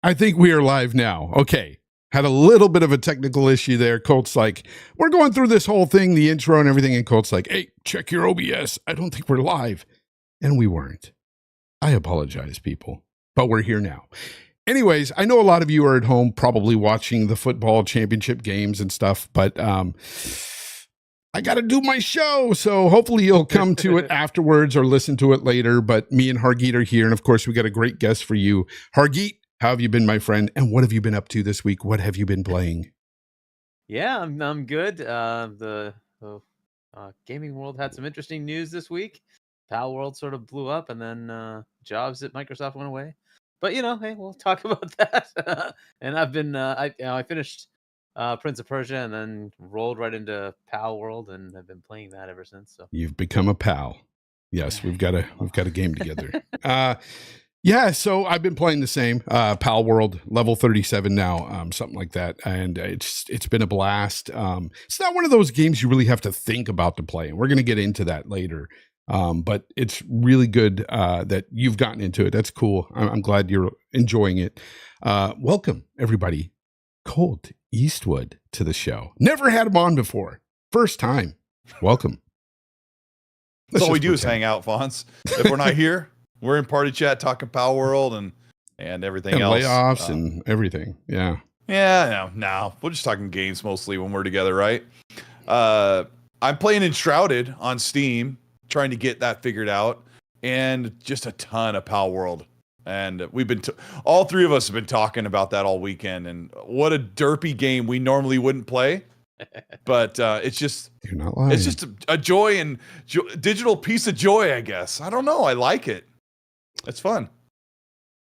I think we are live now. Okay. Had a little bit of a technical issue there. Colt's like, we're going through this whole thing, the intro and everything. And Colt's like, hey, check your OBS. I don't think we're live. And we weren't. I apologize, people. But we're here now. Anyways, I know a lot of you are at home probably watching the football championship games and stuff. But I got to do my show. So hopefully you'll come to it afterwards or listen to it later. But me and Hargeet are here. And of course, we got a great guest for you. Hargeet, how have you been, my friend? And what have you been up to this week? What have you been playing? Yeah, I'm good. The gaming world had some interesting news this week. Palworld sort of blew up, and then jobs at Microsoft went away. But hey, we'll talk about that. And I've been I finished Prince of Persia, and then rolled right into Palworld, and I've been playing that ever since. So you've become a pal. Yes, we've got a game together. Yeah, so I've been playing the same Palworld, level 37 now, something like that, and it's been a blast. It's not one of those games you really have to think about to play, and we're going to get into that later. But it's really good that you've gotten into it. That's cool. I'm glad you're enjoying it. Welcome, everybody. Colt Eastwood to the show. Never had him on before. First time. Welcome. That's all we do is hang out, FOnz. If we're not here, we're in party chat talking World and everything and else. Layoffs and everything. Yeah. Yeah, no. We're just talking games mostly when we're together, right? I'm playing Enshrouded on Steam, trying to get that figured out, and just a ton of Palworld. And we've been all three of us have been talking about that all weekend, and what a derpy game we normally wouldn't play. But it's just, you're not lying. It's just a joy and digital piece of joy, I guess. I don't know. I like it. It's fun.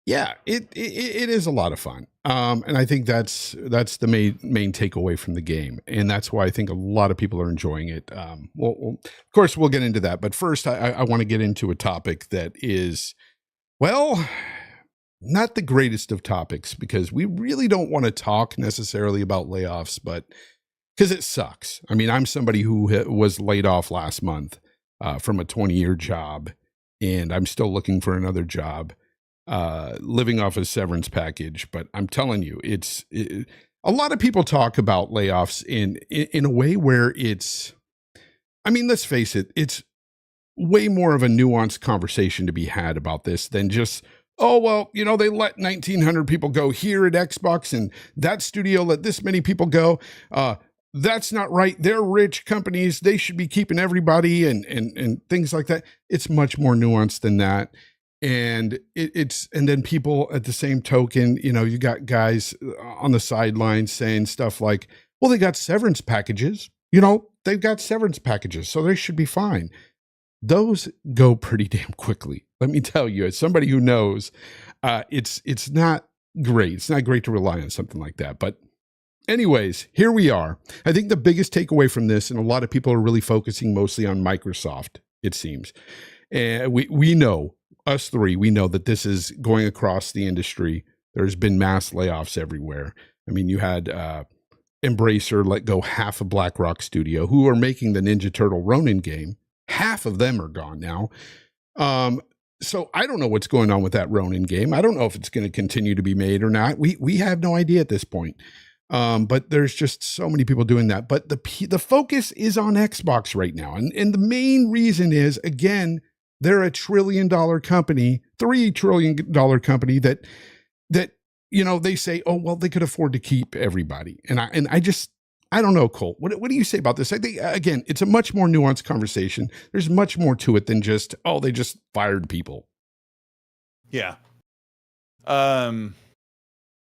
Yeah, it is a lot of fun. And I think that's the main takeaway from the game. And that's why I think a lot of people are enjoying it. Well, of course, we'll get into that. But first, I want to get into a topic that is, well, not the greatest of topics, because we really don't want to talk necessarily about layoffs, but because it sucks. I mean, I'm somebody who was laid off last month from a 20-year job, and I'm still looking for another job, living off a severance package. But I'm telling you, a lot of people talk about layoffs in a way where it's, I mean, let's face it, it's way more of a nuanced conversation to be had about this than just, oh, well, they let 1,900 people go here at Xbox, and that studio let this many people go. That's not right. They're rich companies. They should be keeping everybody and things like that. It's much more nuanced than that. And and then people at the same token, you got guys on the sidelines saying stuff like, well, they got severance packages, they've got severance packages, so they should be fine. Those go pretty damn quickly. Let me tell you, as somebody who knows, it's not great. It's not great to rely on something like that. But anyways, here we are. I think the biggest takeaway from this, and a lot of people are really focusing mostly on Microsoft, it seems. And we know, us three, we know that this is going across the industry. There's been mass layoffs everywhere. I mean, you had Embracer let go half of BlackRock Studio, who are making the Ninja Turtle Ronin game. Half of them are gone now. So I don't know what's going on with that Ronin game. I don't know if it's going to continue to be made or not. We have no idea at this point. But there's just so many people doing that. But the focus is on Xbox right now. And the main reason is, again, they're a $1 trillion company, $3 trillion company that they say, oh, well, they could afford to keep everybody. And I don't know, Colt. What do you say about this? I think, again, it's a much more nuanced conversation. There's much more to it than just, oh, they just fired people. Yeah. Well,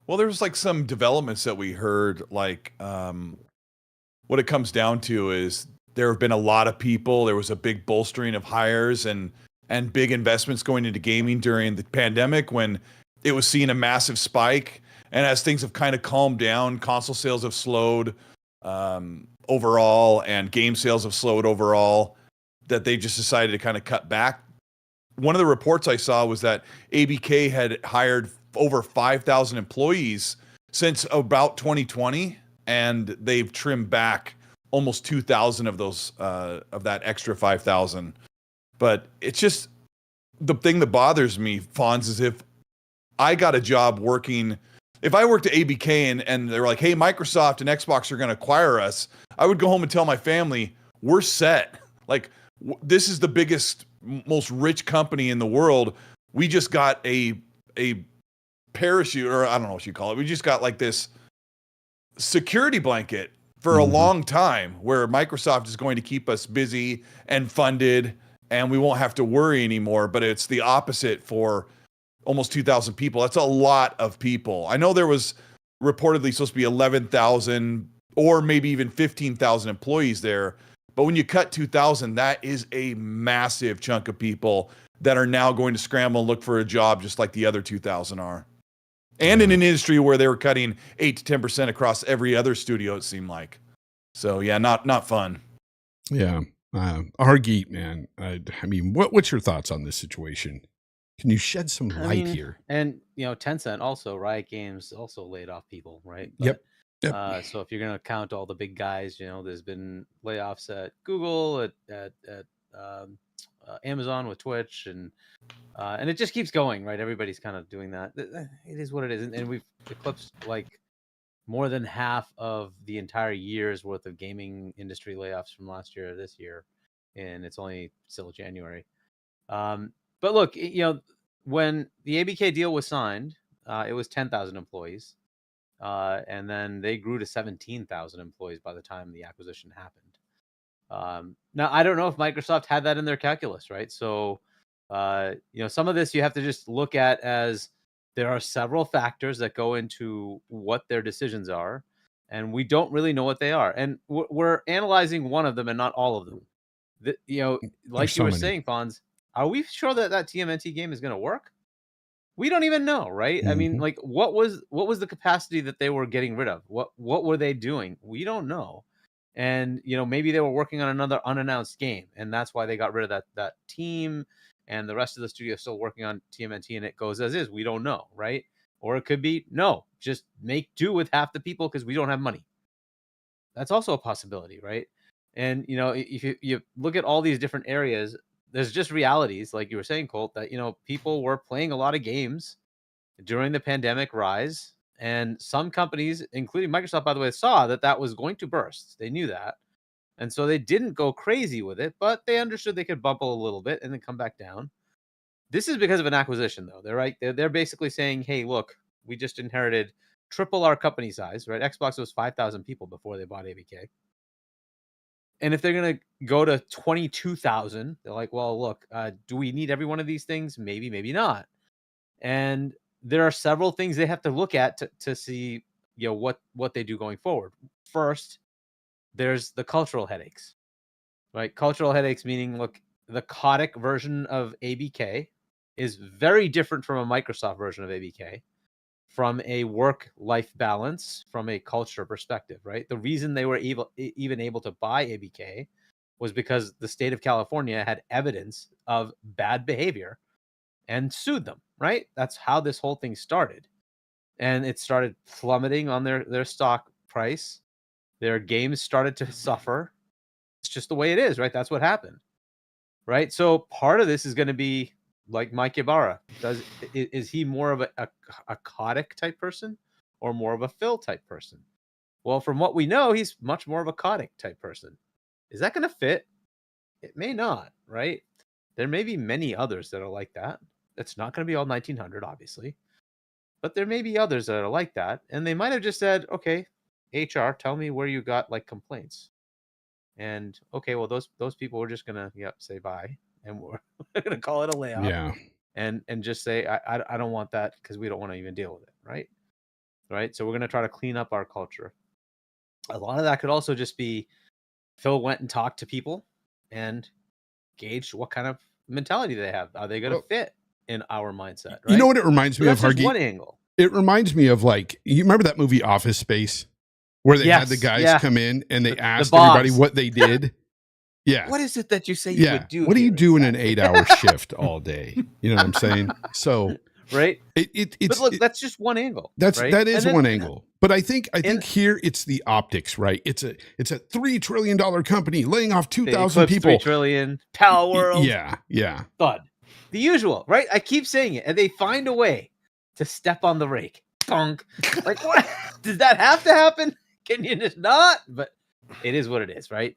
there's like some developments that we heard, like what it comes down to is there have been a lot of people. There was a big bolstering of hires and big investments going into gaming during the pandemic when it was seeing a massive spike. And as things have kind of calmed down, console sales have slowed overall, and game sales have slowed overall, that they just decided to kind of cut back. One of the reports I saw was that ABK had hired over 5,000 employees since about 2020, and they've trimmed back almost 2,000 of those of that extra 5,000. But it's just the thing that bothers me, FOnz, is if I got a job working if I worked at ABK and they were like, hey, Microsoft and Xbox are going to acquire us, I would go home and tell my family, we're set. Like, this is the biggest, most rich company in the world. We just got a parachute, or I don't know what you call it. We just got like this security blanket for a long time where Microsoft is going to keep us busy and funded, and we won't have to worry anymore. But it's the opposite for almost 2,000 people. That's a lot of people. I know there was reportedly supposed to be 11,000 or maybe even 15,000 employees there. But when you cut 2,000, that is a massive chunk of people that are now going to scramble and look for a job just like the other 2,000 are. And in an industry where they were cutting 8 to 10% across every other studio, it seemed like. So yeah, not fun. Yeah. Hargeet, man. I mean, what's your thoughts on this situation? Can you shed some light here? And Tencent also, Riot Games also laid off people, right? Yep. So if you're going to count all the big guys, there's been layoffs at Google, at Amazon with Twitch, and it just keeps going, right? Everybody's kind of doing that. It is what it is, and we've eclipsed like more than half of the entire year's worth of gaming industry layoffs from last year to this year, and it's only still January. But look, when the ABK deal was signed, it was 10,000 employees. And then they grew to 17,000 employees by the time the acquisition happened. Now, I don't know if Microsoft had that in their calculus, right? So, some of this you have to just look at as there are several factors that go into what their decisions are, and we don't really know what they are. And we're analyzing one of them and not all of them. Like you were saying, FOnz, are we sure that TMNT game is going to work? We don't even know, right? I mean, like, what was the capacity that they were getting rid of? What were they doing? We don't know. And maybe they were working on another unannounced game, and that's why they got rid of that team, and the rest of the studio is still working on TMNT, and it goes as is. We don't know, right? Or it could be no, just make do with half the people because we don't have money. That's also a possibility, right? And if you look at all these different areas, there's just realities, like you were saying, Colt, that people were playing a lot of games during the pandemic rise, and some companies, including Microsoft, by the way, saw that was going to burst. They knew that, and so they didn't go crazy with it, but they understood they could bubble a little bit and then come back down. This is because of an acquisition, though. They're basically saying, hey, look, we just inherited triple our company size, right? Xbox was 5,000 people before they bought ABK. And if they're going to go to 22,000, they're like, well, look, do we need every one of these things? Maybe, maybe not. And there are several things they have to look at to see, what they do going forward. First, there's the cultural headaches, right? Cultural headaches meaning, look, the codic version of ABK is very different from a Microsoft version of ABK. From a work-life balance, from a culture perspective, right? The reason they were even able to buy ABK was because the state of California had evidence of bad behavior and sued them, right? That's how this whole thing started. And it started plummeting on their stock price. Their games started to suffer. It's just the way it is, right? That's what happened, right? So part of this is going to be like Mike Ibarra. Is he more of a Kotick type person or more of a Phil type person? Well, from what we know, he's much more of a Kotick type person. Is that going to fit? It may not, right? There may be many others that are like that. It's not going to be all 1900, obviously. But there may be others that are like that. And they might have just said, okay, HR, tell me where you got like complaints. And okay, well, those people we're just going to say bye. And we're going to call it a layoff. Yeah. And just say, I don't want that because we don't want to even deal with it. Right. So we're going to try to clean up our culture. A lot of that could also just be Phil went and talked to people and gauged what kind of mentality they have. Are they going to fit in our mindset? Right? You know what it reminds me of, Hargeet? One angle. It reminds me of, like, you remember that movie Office Space where they had the guys come in and they asked everybody what they did? Yeah. What is it that you say you would do? What do you do in an 8-hour shift all day? You know what I'm saying? So, right. It's but look, that's just one angle. That is one angle. But I think here it's the optics, right? It's a $3 trillion company laying off 2,000 people. 3 trillion. Palworld. Yeah. Thud. The usual, right? I keep saying it, and they find a way to step on the rake. tonk. Like, what? Does that have to happen? Can you just not? But it is what it is, right?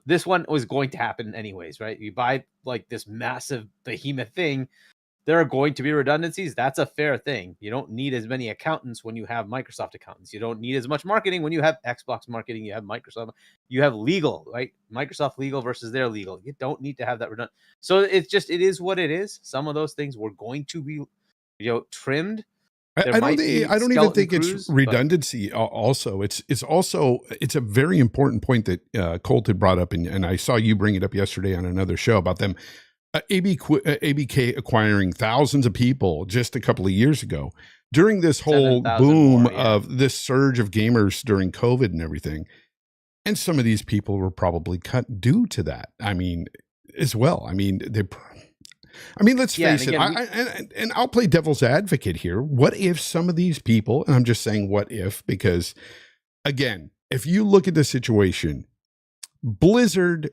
This one was going to happen anyways, right? You buy like this massive behemoth thing, there are going to be redundancies. That's a fair thing. You don't need as many accountants when you have Microsoft accountants. You don't need as much marketing when you have Xbox marketing. You have Microsoft. You have legal, right? Microsoft legal versus their legal. You don't need to have that redundant. So it is what it is. Some of those things were going to be, trimmed. I don't even think it's redundancy. Also, it's a very important point that Colt had brought up, and I saw you bring it up yesterday on another show about them. ABK acquiring thousands of people just a couple of years ago during this whole boom of this surge of gamers during COVID and everything. And some of these people were probably cut due to that. I mean, as well. I mean, let's face it. And I'll play devil's advocate here. What if some of these people, and I'm just saying what if, because again, if you look at the situation, Blizzard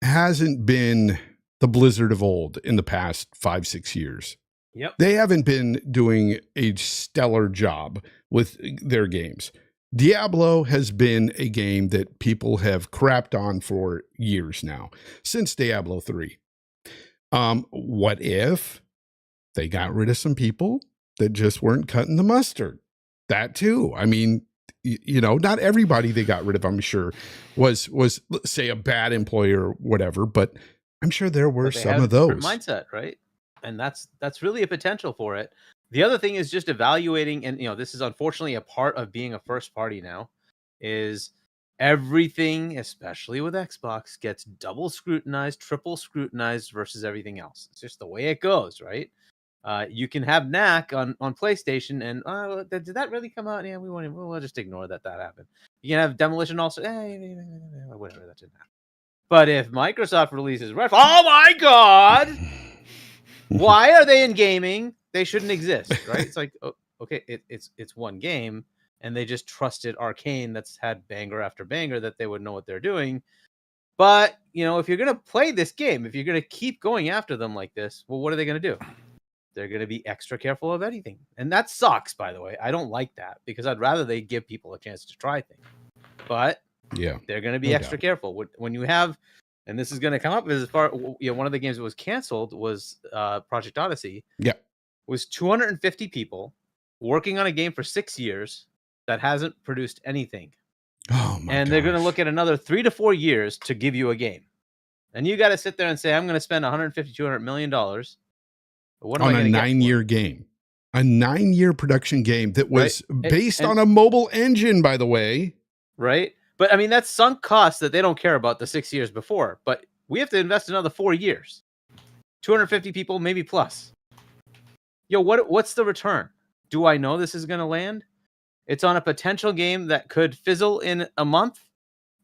hasn't been the Blizzard of old in the past 5-6 years. Yep. They haven't been doing a stellar job with their games. Diablo has been a game that people have crapped on for years now, since Diablo 3. What if they got rid of some people that just weren't cutting the mustard? That too. I mean, not everybody they got rid of, I'm sure, was let's say a bad employer or whatever, but I'm sure there were some of those. Mindset, right? And that's really a potential for it. The other thing is just evaluating, and this is unfortunately a part of being a first party now, is everything, especially with Xbox, gets double scrutinized, triple scrutinized versus everything else. It's just the way it goes, right? You can have Knack on PlayStation, and did that really come out? Yeah, we'll just ignore that happened. You can have Demolition also. Whatever, that didn't happen. But if Microsoft releases Redfall, oh my God, why are they in gaming? They shouldn't exist, right? It's like, okay, it's one game, and they just trusted Arcane that's had banger after banger that they would know what they're doing. But, if you're going to play this game, if you're going to keep going after them like this, well, what are they going to do? They're going to be extra careful of anything. And that sucks, by the way. I don't like that because I'd rather they give people a chance to try things. But yeah, they're going to be extra careful when you have, and this is going to come up as far, one of the games that was canceled was Project Odyssey. Yeah, was 250 people working on a game for 6 years that hasn't produced anything. Oh my! And they're going to look at another 3 to 4 years to give you a game, and you got to sit there and say, I'm going to spend 150, $200 million. What am I going to get? On a 9-year game, a 9-year production game that was based on a mobile engine, by the way. Right. But I mean, that's sunk costs that they don't care about the 6 years before. But we have to invest another 4 years. 250 people, maybe plus. What's the return? Do I know this is going to land? It's on a potential game that could fizzle in a month,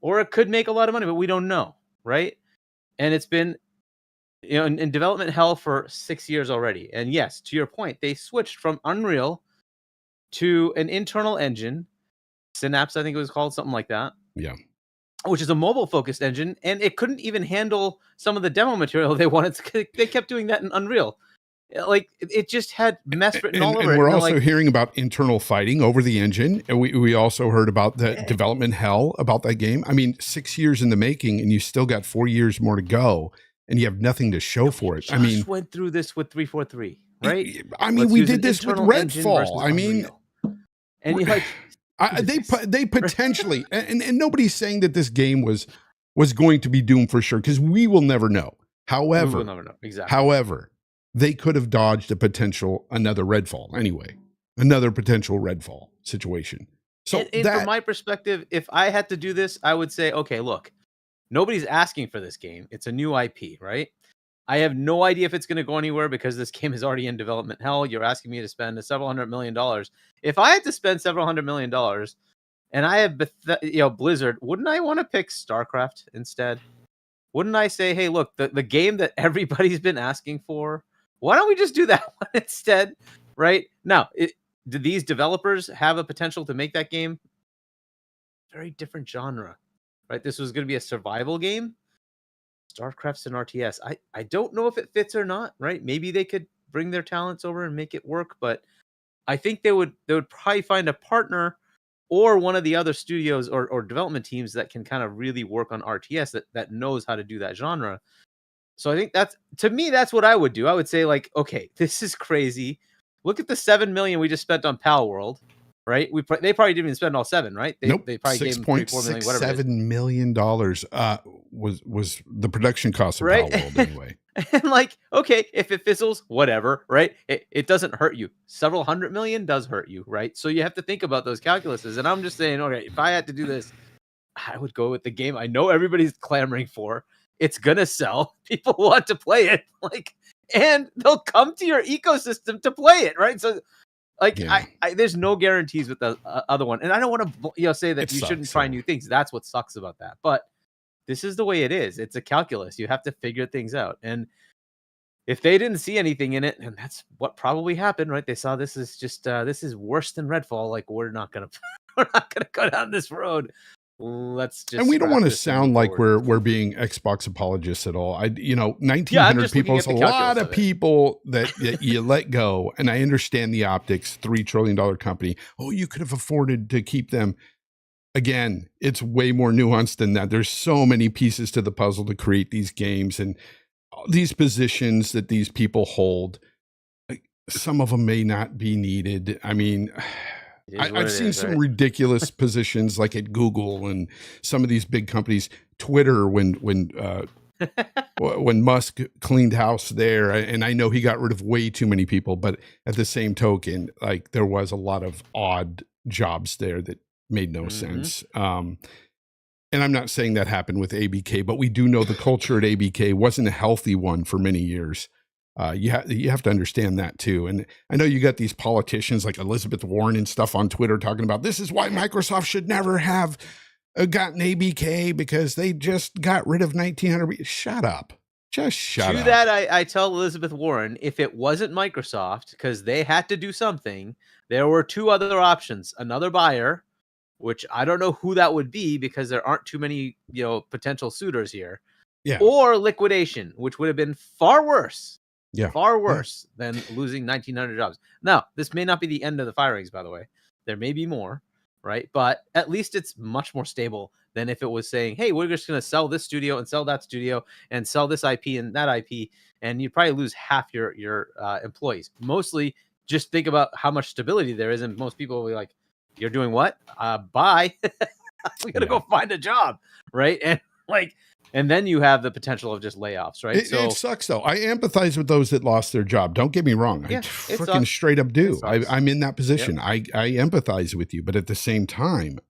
or it could make a lot of money, but we don't know, right? And it's been in development hell for 6 years already. And yes, to your point, they switched from Unreal to an internal engine, Synapse, I think it was called, something like that. Yeah. Which is a mobile-focused engine, and it couldn't even handle some of the demo material they wanted. They kept doing that in Unreal. Like, it just had mess written all over it. And we're also hearing about internal fighting over the engine. And we also heard about the development hell about that game. I mean, 6 years in the making, and you still got 4 years more to go, and you have nothing to show for it. I went through this with 343, right? I mean, we did this with Redfall. I mean, and you're like, they potentially, and nobody's saying that this game was going to be doomed for sure, because we will never know. However, we will never know. Exactly. However, they could have dodged another Redfall anyway, another potential Redfall situation. So from my perspective, if I had to do this, I would say, okay, look, nobody's asking for this game. It's a new IP, right? I have no idea if it's going to go anywhere because this game is already in development hell. You're asking me to spend several $100 million. If I had to spend several $100 million and I have Blizzard, wouldn't I want to pick StarCraft instead? Wouldn't I say, hey, look, the game that everybody's been asking for, why don't we just do that one instead? Right? Now, do these developers have a potential to make that game? Very different genre, right? This was going to be a survival game. StarCraft's an RTS. I don't know if it fits or not, right? Maybe they could bring their talents over and make it work, but I think they would probably find a partner or one of the other studios or development teams that can kind of really work on RTS that knows how to do that genre. So I think to me, that's what I would do. I would say like, okay, this is crazy. Look at the 7 million we just spent on Palworld, right? They probably didn't even spend all 7, right? They probably gave them 3-4 million, whatever it is. $6.67 million was the production cost of Right? Palworld anyway. And like, okay, if it fizzles, whatever, right? It doesn't hurt you. Several hundred million does hurt you, right? So you have to think about those calculuses. And I'm just saying, okay, if I had to do this, I would go with the game I know everybody's clamoring for. It's gonna sell. People want to play it, like, and they'll come to your ecosystem to play it, right? So, like, Yeah. I there's no guarantees with the other one, and I don't want to, say that It you sucks, shouldn't try yeah. new things. That's what sucks about that. But this is the way it is. It's a calculus. You have to figure things out, and if they didn't see anything in it, and that's what probably happened, right? They saw this is just this is worse than Redfall. Like, we're not gonna go down this road. Let's just, and we don't scrap want to this and sound move like forward. we're being Xbox apologists at all. 1,900 just people looking is at a the lot calculus of of it. people that you let go. And I understand the optics, $3 trillion company. Oh, you could have afforded to keep them. Again, it's way more nuanced than that. There's so many pieces to the puzzle to create these games and these positions that these people hold. Like, some of them may not be needed. I mean, I've seen some ridiculous positions like at Google and some of these big companies, Twitter, when Musk cleaned house there, and I know he got rid of way too many people, but at the same token, like, there was a lot of odd jobs there that made no sense. And I'm not saying that happened with ABK, but we do know the culture at ABK wasn't a healthy one for many years. You have to understand that too. And I know you got these politicians like Elizabeth Warren and stuff on Twitter talking about this is why Microsoft should never have gotten ABK because they just got rid of 1,900. Shut up. Just shut up. To that, I tell Elizabeth Warren, if it wasn't Microsoft, because they had to do something, there were 2 other options. Another buyer, which I don't know who that would be because there aren't too many, potential suitors here. Yeah. Or liquidation, which would have been far worse. Yeah. Far worse than losing 1,900 jobs. Now, this may not be the end of the firings, by the way. There may be more, right? But at least it's much more stable than if it was saying, hey, we're just going to sell this studio and sell that studio and sell this IP and that IP, and you'd probably lose half your employees. Mostly, just think about how much stability there is, and most people will be like, you're doing what? Bye. We got to go find a job, right? And and then you have the potential of just layoffs, right? It sucks, though. I empathize with those that lost their job. Don't get me wrong. Yeah, I freaking straight up do. I'm in that position. Yep. I empathize with you, but at the same time,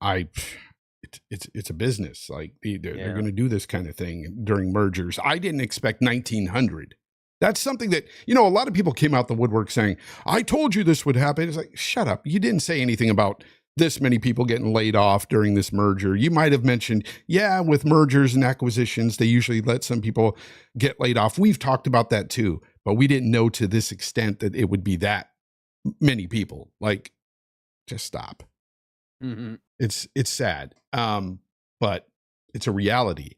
it's a business. Like, they're going to do this kind of thing during mergers. I didn't expect 1,900. That's something that, a lot of people came out the woodwork saying, I told you this would happen. It's like, shut up. You didn't say anything about this many people getting laid off during this merger. You might have mentioned, with mergers and acquisitions, they usually let some people get laid off. We've talked about that too, but we didn't know to this extent that it would be that many people. Like, just stop. Mm-hmm. It's sad, but it's a reality.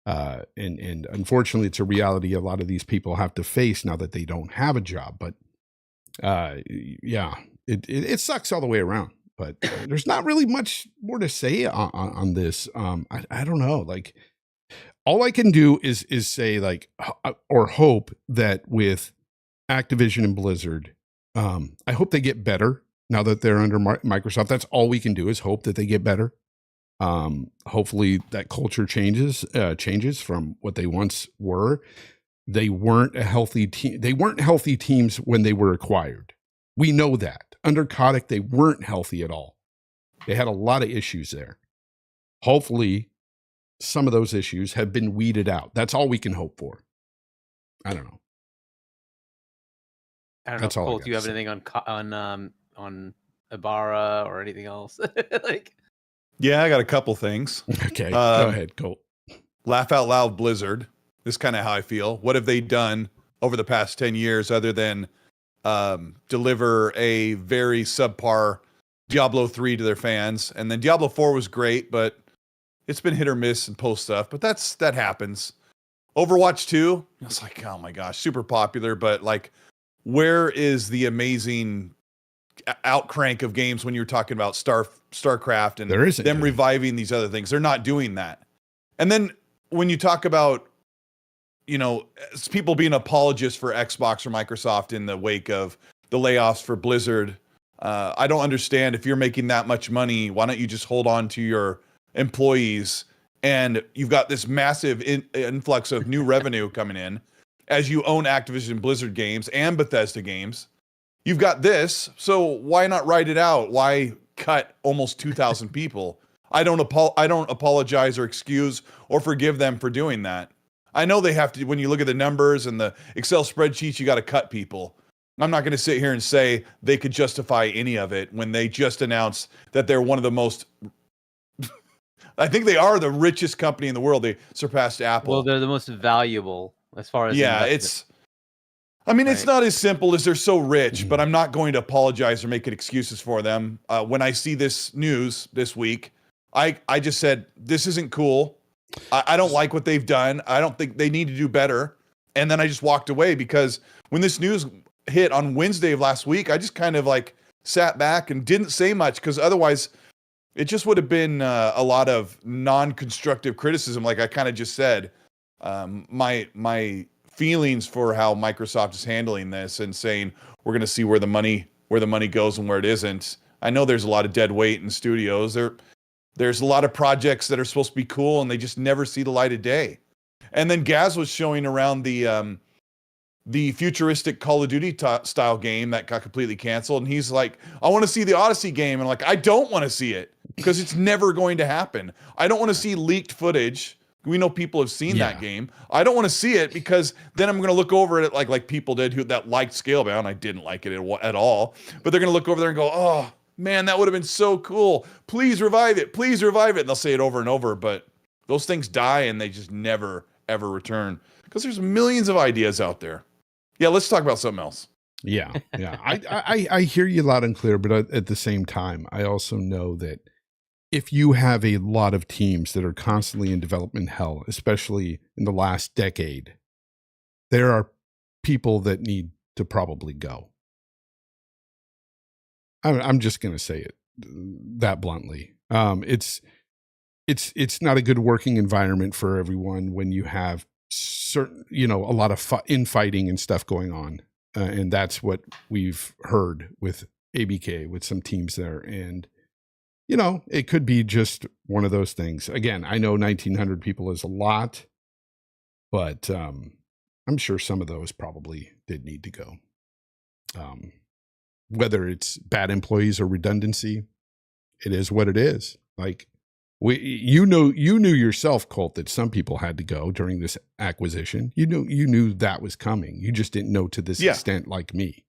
And unfortunately, it's a reality a lot of these people have to face now that they don't have a job. But it sucks all the way around. But there's not really much more to say on this. I don't know. Like, all I can do is say, like, or hope that with Activision and Blizzard, I hope they get better now that they're under Microsoft. That's all we can do is hope that they get better. Hopefully that culture changes from what they once were. They weren't a healthy team. They weren't healthy teams when they were acquired. We know that. Under Kotick, they weren't healthy at all. They had a lot of issues there. Hopefully, some of those issues have been weeded out. That's all we can hope for. I don't know. That's all. Colt, do you have anything on Ibarra or anything else? Yeah, I got a couple things. Okay, go ahead, Colt. Laugh out loud, Blizzard. This is kind of how I feel. What have they done over the past 10 years other than deliver a very subpar Diablo 3 to their fans? And then Diablo 4 was great, but it's been hit or miss and post stuff, but that happens. Overwatch 2, it's like, oh my gosh, super popular, but like, where is the amazing outcrank of games when you're talking about StarCraft and There isn't them any. reviving these other things. They're not doing that. And then when you talk about, you know, people being apologists for Xbox or Microsoft in the wake of the layoffs for Blizzard, I don't understand. If you're making that much money, why don't you just hold on to your employees? And you've got this massive influx of new revenue coming in as you own Activision Blizzard games and Bethesda games. You've got this, so why not write it out? Why cut almost 2,000 people? I don't apologize or excuse or forgive them for doing that. I know they have to. When you look at the numbers and the Excel spreadsheets, you got to cut people. I'm not going to sit here and say they could justify any of it when they just announced that they're one of the most. I think they are the richest company in the world. They surpassed Apple. Well, they're the most valuable as far as it's. I mean, it's not as simple as they're so rich, but I'm not going to apologize or make excuses for them. When I see this news this week, I just said, this isn't cool. I don't like what they've done. I don't think they need to do better. And then I just walked away because when this news hit on Wednesday of last week, I just kind of like sat back and didn't say much because otherwise it just would have been a lot of non-constructive criticism. Like I kind of just said, my feelings for how Microsoft is handling this and saying we're going to see where the money goes and where it isn't. I know there's a lot of dead weight in studios. There's a lot of projects that are supposed to be cool and they just never see the light of day. And then Gaz was showing around the futuristic Call of Duty style game that got completely canceled, and he's like, I want to see the Odyssey game, and like, I don't want to see it because it's never going to happen. I don't want to see leaked footage. We know people have seen that game. I don't want to see it because then I'm going to look over it like people did that liked Scalebound. I didn't like it at all. But they're going to look over there and go, oh, man, that would have been so cool. Please revive it. Please revive it. And they'll say it over and over. But those things die and they just never, ever return because there's millions of ideas out there. Yeah, let's talk about something else. Yeah. I hear you loud and clear, but at the same time, I also know that if you have a lot of teams that are constantly in development hell, especially in the last decade, there are people that need to probably go. I'm just going to say it that bluntly. It's not a good working environment for everyone when you have certain, a lot of infighting and stuff going on. And that's what we've heard with ABK, with some teams there. And it could be just one of those things. Again, I know 1,900 people is a lot, but I'm sure some of those probably did need to go. Whether it's bad employees or redundancy, it is what it is. Like you knew yourself, Colt, that some people had to go during this acquisition. You knew that was coming. You just didn't know to this extent, like me.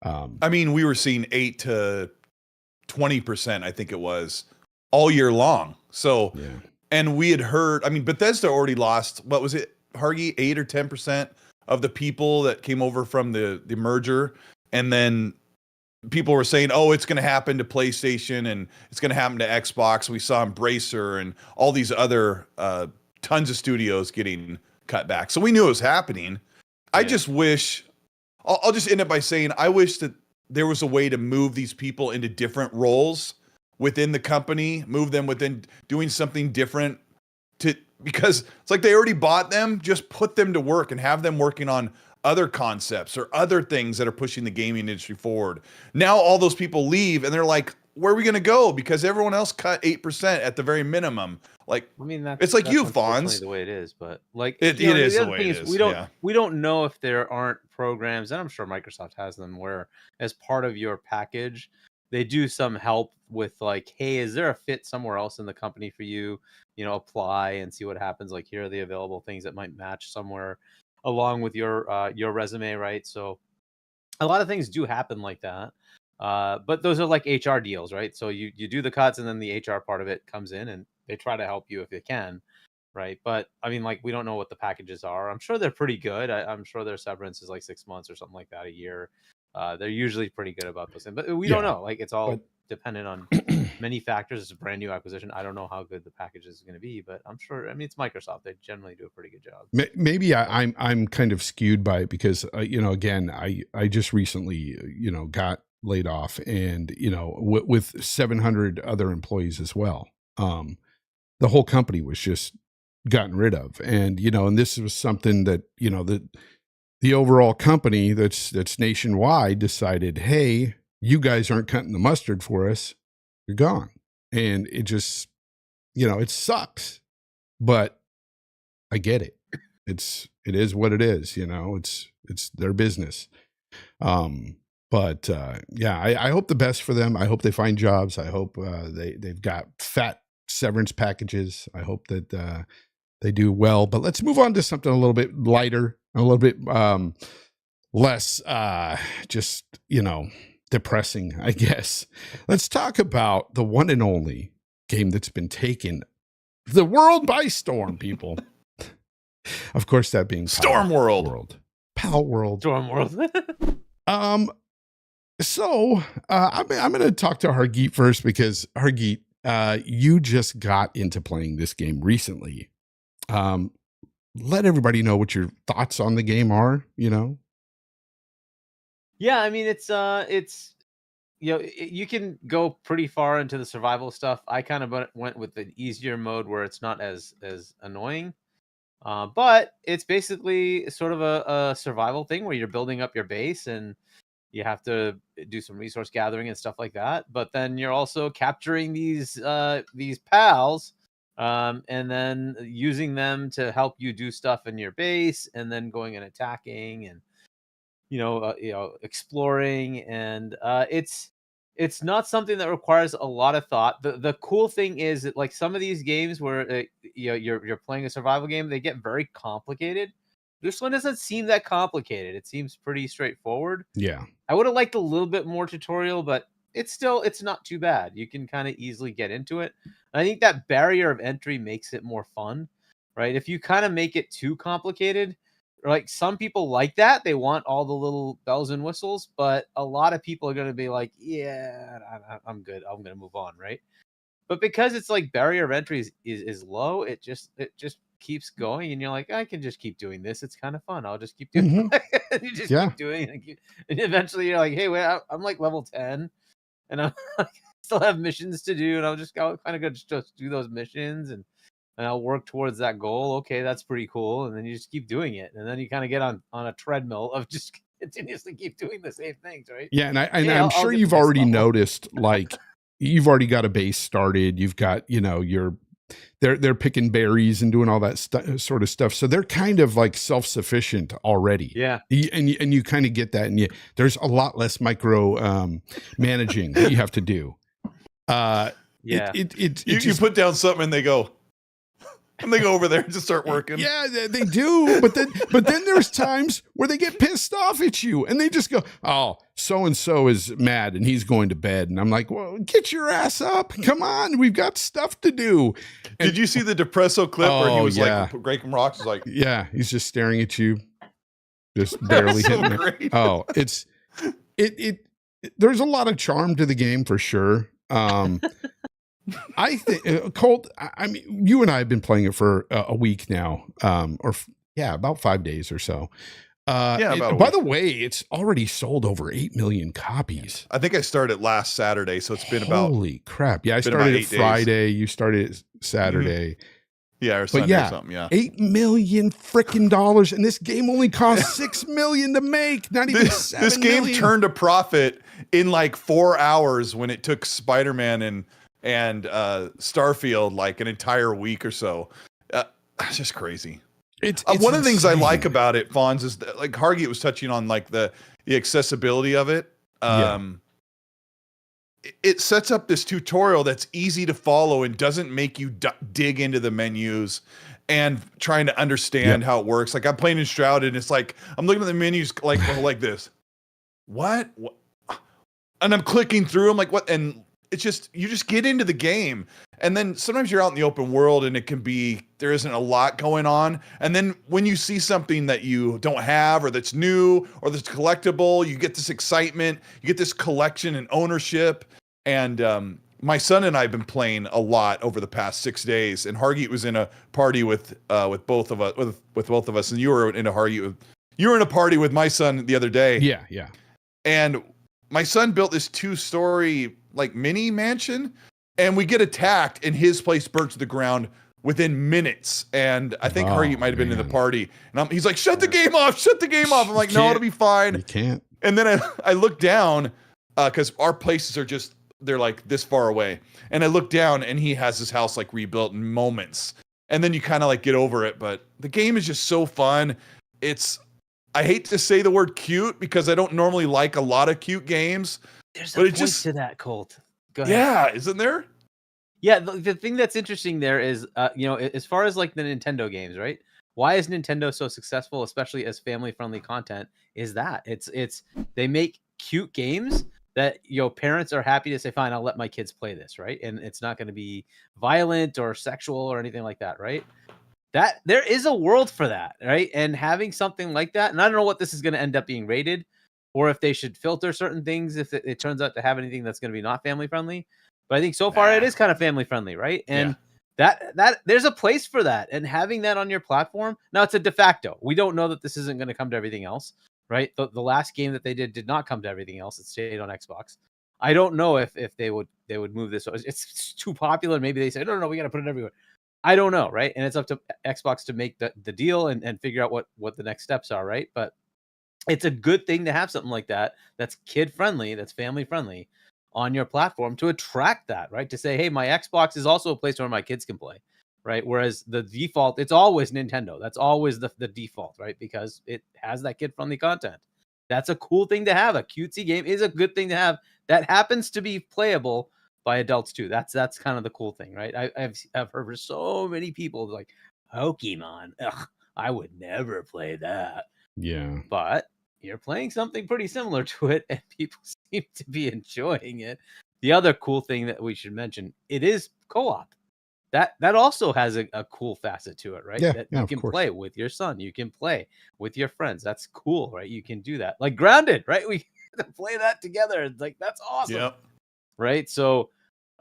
I mean, we were seeing 8 to 20%, I think it was, all year long. So, and we had heard, I mean, Bethesda already lost, what was it, Hargeet, 8 or 10% of the people that came over from the merger. And then people were saying, oh, it's going to happen to PlayStation and it's going to happen to Xbox. We saw Embracer and all these other tons of studios getting cut back. So we knew it was happening. Yeah. I just wish, I'll just end up by saying, I wish that there was a way to move these people into different roles within the company, move them within doing something different because it's like they already bought them, just put them to work and have them working on other concepts or other things that are pushing the gaming industry forward. Now all those people leave and they're like, where are we going to go? Because everyone else cut 8% at the very minimum. Like, I mean, it's like you, FOnz. The way it is, but like it is the way it is. We don't know if there aren't programs, and I'm sure Microsoft has them, where as part of your package, they do some help with like, hey, is there a fit somewhere else in the company for you? Apply and see what happens. Like, here are the available things that might match somewhere along with your resume, right? So a lot of things do happen like that. But those are like HR deals, right? So you do the cuts and then the HR part of it comes in and they try to help you if they can, right? But I mean, like, we don't know what the packages are. I'm sure they're pretty good. I'm sure their severance is like 6 months or something like that a year. They're usually pretty good about those things, but we don't know. Like, it's all dependent on many factors. It's a brand new acquisition. I don't know how good the package is going to be, but I'm sure. I mean, it's Microsoft. They generally do a pretty good job. Maybe I'm kind of skewed by it because again, I just recently got laid off, and with 700 other employees as well. The whole company was just gotten rid of, and and this was something that the overall company that's nationwide decided, hey, you guys aren't cutting the mustard for us, you're gone. And it just, it sucks, but I get it. It is what it is, it's their business. But yeah, I hope the best for them. I hope they find jobs. I hope they've got fat severance packages. I hope that they do well. But let's move on to something a little bit lighter, a little bit less just depressing, I guess. Let's talk about the one and only game that's been taking the world by storm, people. Of course, that being Stormworld. Palworld. Stormworld. So I'm going to talk to Hargeet first, because Hargeet, you just got into playing this game recently. Let everybody know what your thoughts on the game are. Yeah, I mean, it's you can go pretty far into the survival stuff. I kind of went with the easier mode where it's not as annoying. But it's basically sort of a survival thing where you're building up your base and you have to do some resource gathering and stuff like that. But then you're also capturing these pals, and then using them to help you do stuff in your base, and then going and attacking and exploring. And it's not something that requires a lot of thought. The cool thing is that, like, some of these games where you're playing a survival game, they get very complicated. This one doesn't seem that complicated. It seems pretty straightforward. Yeah. I would have liked a little bit more tutorial, but it's not too bad. You can kind of easily get into it. And I think that barrier of entry makes it more fun, right? If you kind of make it too complicated, like, some people like that, they want all the little bells and whistles, but a lot of people are going to be like, yeah, I'm good, I'm going to move on, right? But because it's like barrier of entry is low, it just keeps going, and you're like, I can just keep doing this, it's kind of fun, I'll just keep doing it. And you just keep doing it, and eventually you're like, hey, wait, I'm like level 10, and I still have missions to do, and I'll just go kind of just do those missions, and I'll work towards that goal. Okay, that's pretty cool. And then you just keep doing it. And then you kind of get on a treadmill of just continuously keep doing the same things, right? Yeah, and I'm sure you've already noticed, like, you've already got a base started. You've got, they're picking berries and doing all that sort of stuff. So they're kind of like self-sufficient already. Yeah. And you kind of get that. And there's a lot less micro managing that you have to do. Yeah. You put down something and they go. And they go over there and just start working. Yeah, they do. But then there's times where they get pissed off at you and they just go, oh, so-and-so is mad and he's going to bed. And I'm like, well, get your ass up. Come on. We've got stuff to do. And, did you see the Depresso clip where he was like breaking rocks? Like, yeah, he's just staring at you. Just barely hitting it. Oh, there's a lot of charm to the game for sure. I think Colt, I mean, you and I have been playing it for a week now, about 5 days or so. By the way, it's already sold over 8 million copies. I think I started last Saturday, so it's been about, holy crap. Yeah, I started it Friday. You started it Saturday. Mm-hmm. Yeah, or Sunday or something. Yeah, $8 million freaking dollars, and this game only cost $6 million to make. Not even $7 This game million. turned a profit in like 4 hours when it took Spider-Man and Starfield like an entire week or so. It's just crazy. It's one of the things I like about it, FOnz, is that, like Hargeet was touching on, like the accessibility of it. It sets up this tutorial that's easy to follow and doesn't make you dig into the menus and trying to understand how it works. Like, I'm playing in Shrouded and it's like I'm looking at the menus like this. What? And I'm clicking through. I'm like, what? And it's just, you just get into the game, and then sometimes you're out in the open world and it can be, there isn't a lot going on. And then when you see something that you don't have, or that's new, or that's collectible, you get this excitement, you get this collection and ownership. And my son and I have been playing a lot over the past 6 days, and Hargeet was in a party with both of us, with both of us. And you were in a party with my son the other day. Yeah. And my son built this 2-story like mini mansion, and we get attacked, and his place burnt to the ground within minutes. And I think Hargeet might have been in the party, and he's like, "Shut the game off! Shut the game off!" I'm like, "No, it'll be fine." You can't. And then I look down because our places are they're like this far away, and I look down, and he has his house like rebuilt in moments. And then you kind of like get over it, but the game is just so fun. I hate to say the word cute because I don't normally like a lot of cute games. There's a point to that, Colt. Go ahead. Yeah, isn't there? Yeah, the thing that's interesting there is, as far as like the Nintendo games, right? Why is Nintendo so successful, especially as family-friendly content? Is that it's they make cute games that parents are happy to say, fine, I'll let my kids play this, right? And it's not going to be violent or sexual or anything like that, right? That there is a world for that, right? And having something like that, and I don't know what this is going to end up being rated, or if they should filter certain things if it turns out to have anything that's going to be not family friendly. But I think so far it is kind of family friendly, right? And that there's a place for that, and having that on your platform. Now it's a de facto. We don't know that this isn't going to come to everything else, right? The last game that they did not come to everything else. It stayed on Xbox. I don't know if they would move this. It's too popular. Maybe they say, no, we got to put it everywhere. I don't know, right? And it's up to Xbox to make the deal and figure out what the next steps are, right? But it's a good thing to have something like that that's kid friendly, that's family friendly on your platform to attract that, right? To say, hey, my Xbox is also a place where my kids can play, right? Whereas the default, it's always Nintendo. That's always the default, right? Because it has that kid friendly content. That's a cool thing to have. A cutesy game is a good thing to have that happens to be playable by adults too. That's kind of the cool thing, right? I've heard so many people like, Pokemon, ugh, I would never play that. Yeah. But you're playing something pretty similar to it, and people seem to be enjoying it. The other cool thing that we should mention, it is co-op. That also has a cool facet to it, right? Yeah, that yeah, you can play with your son. You can play with your friends. That's cool, right? You can do that. Like Grounded, right? We play that together. It's like, that's awesome. Yep. Right? So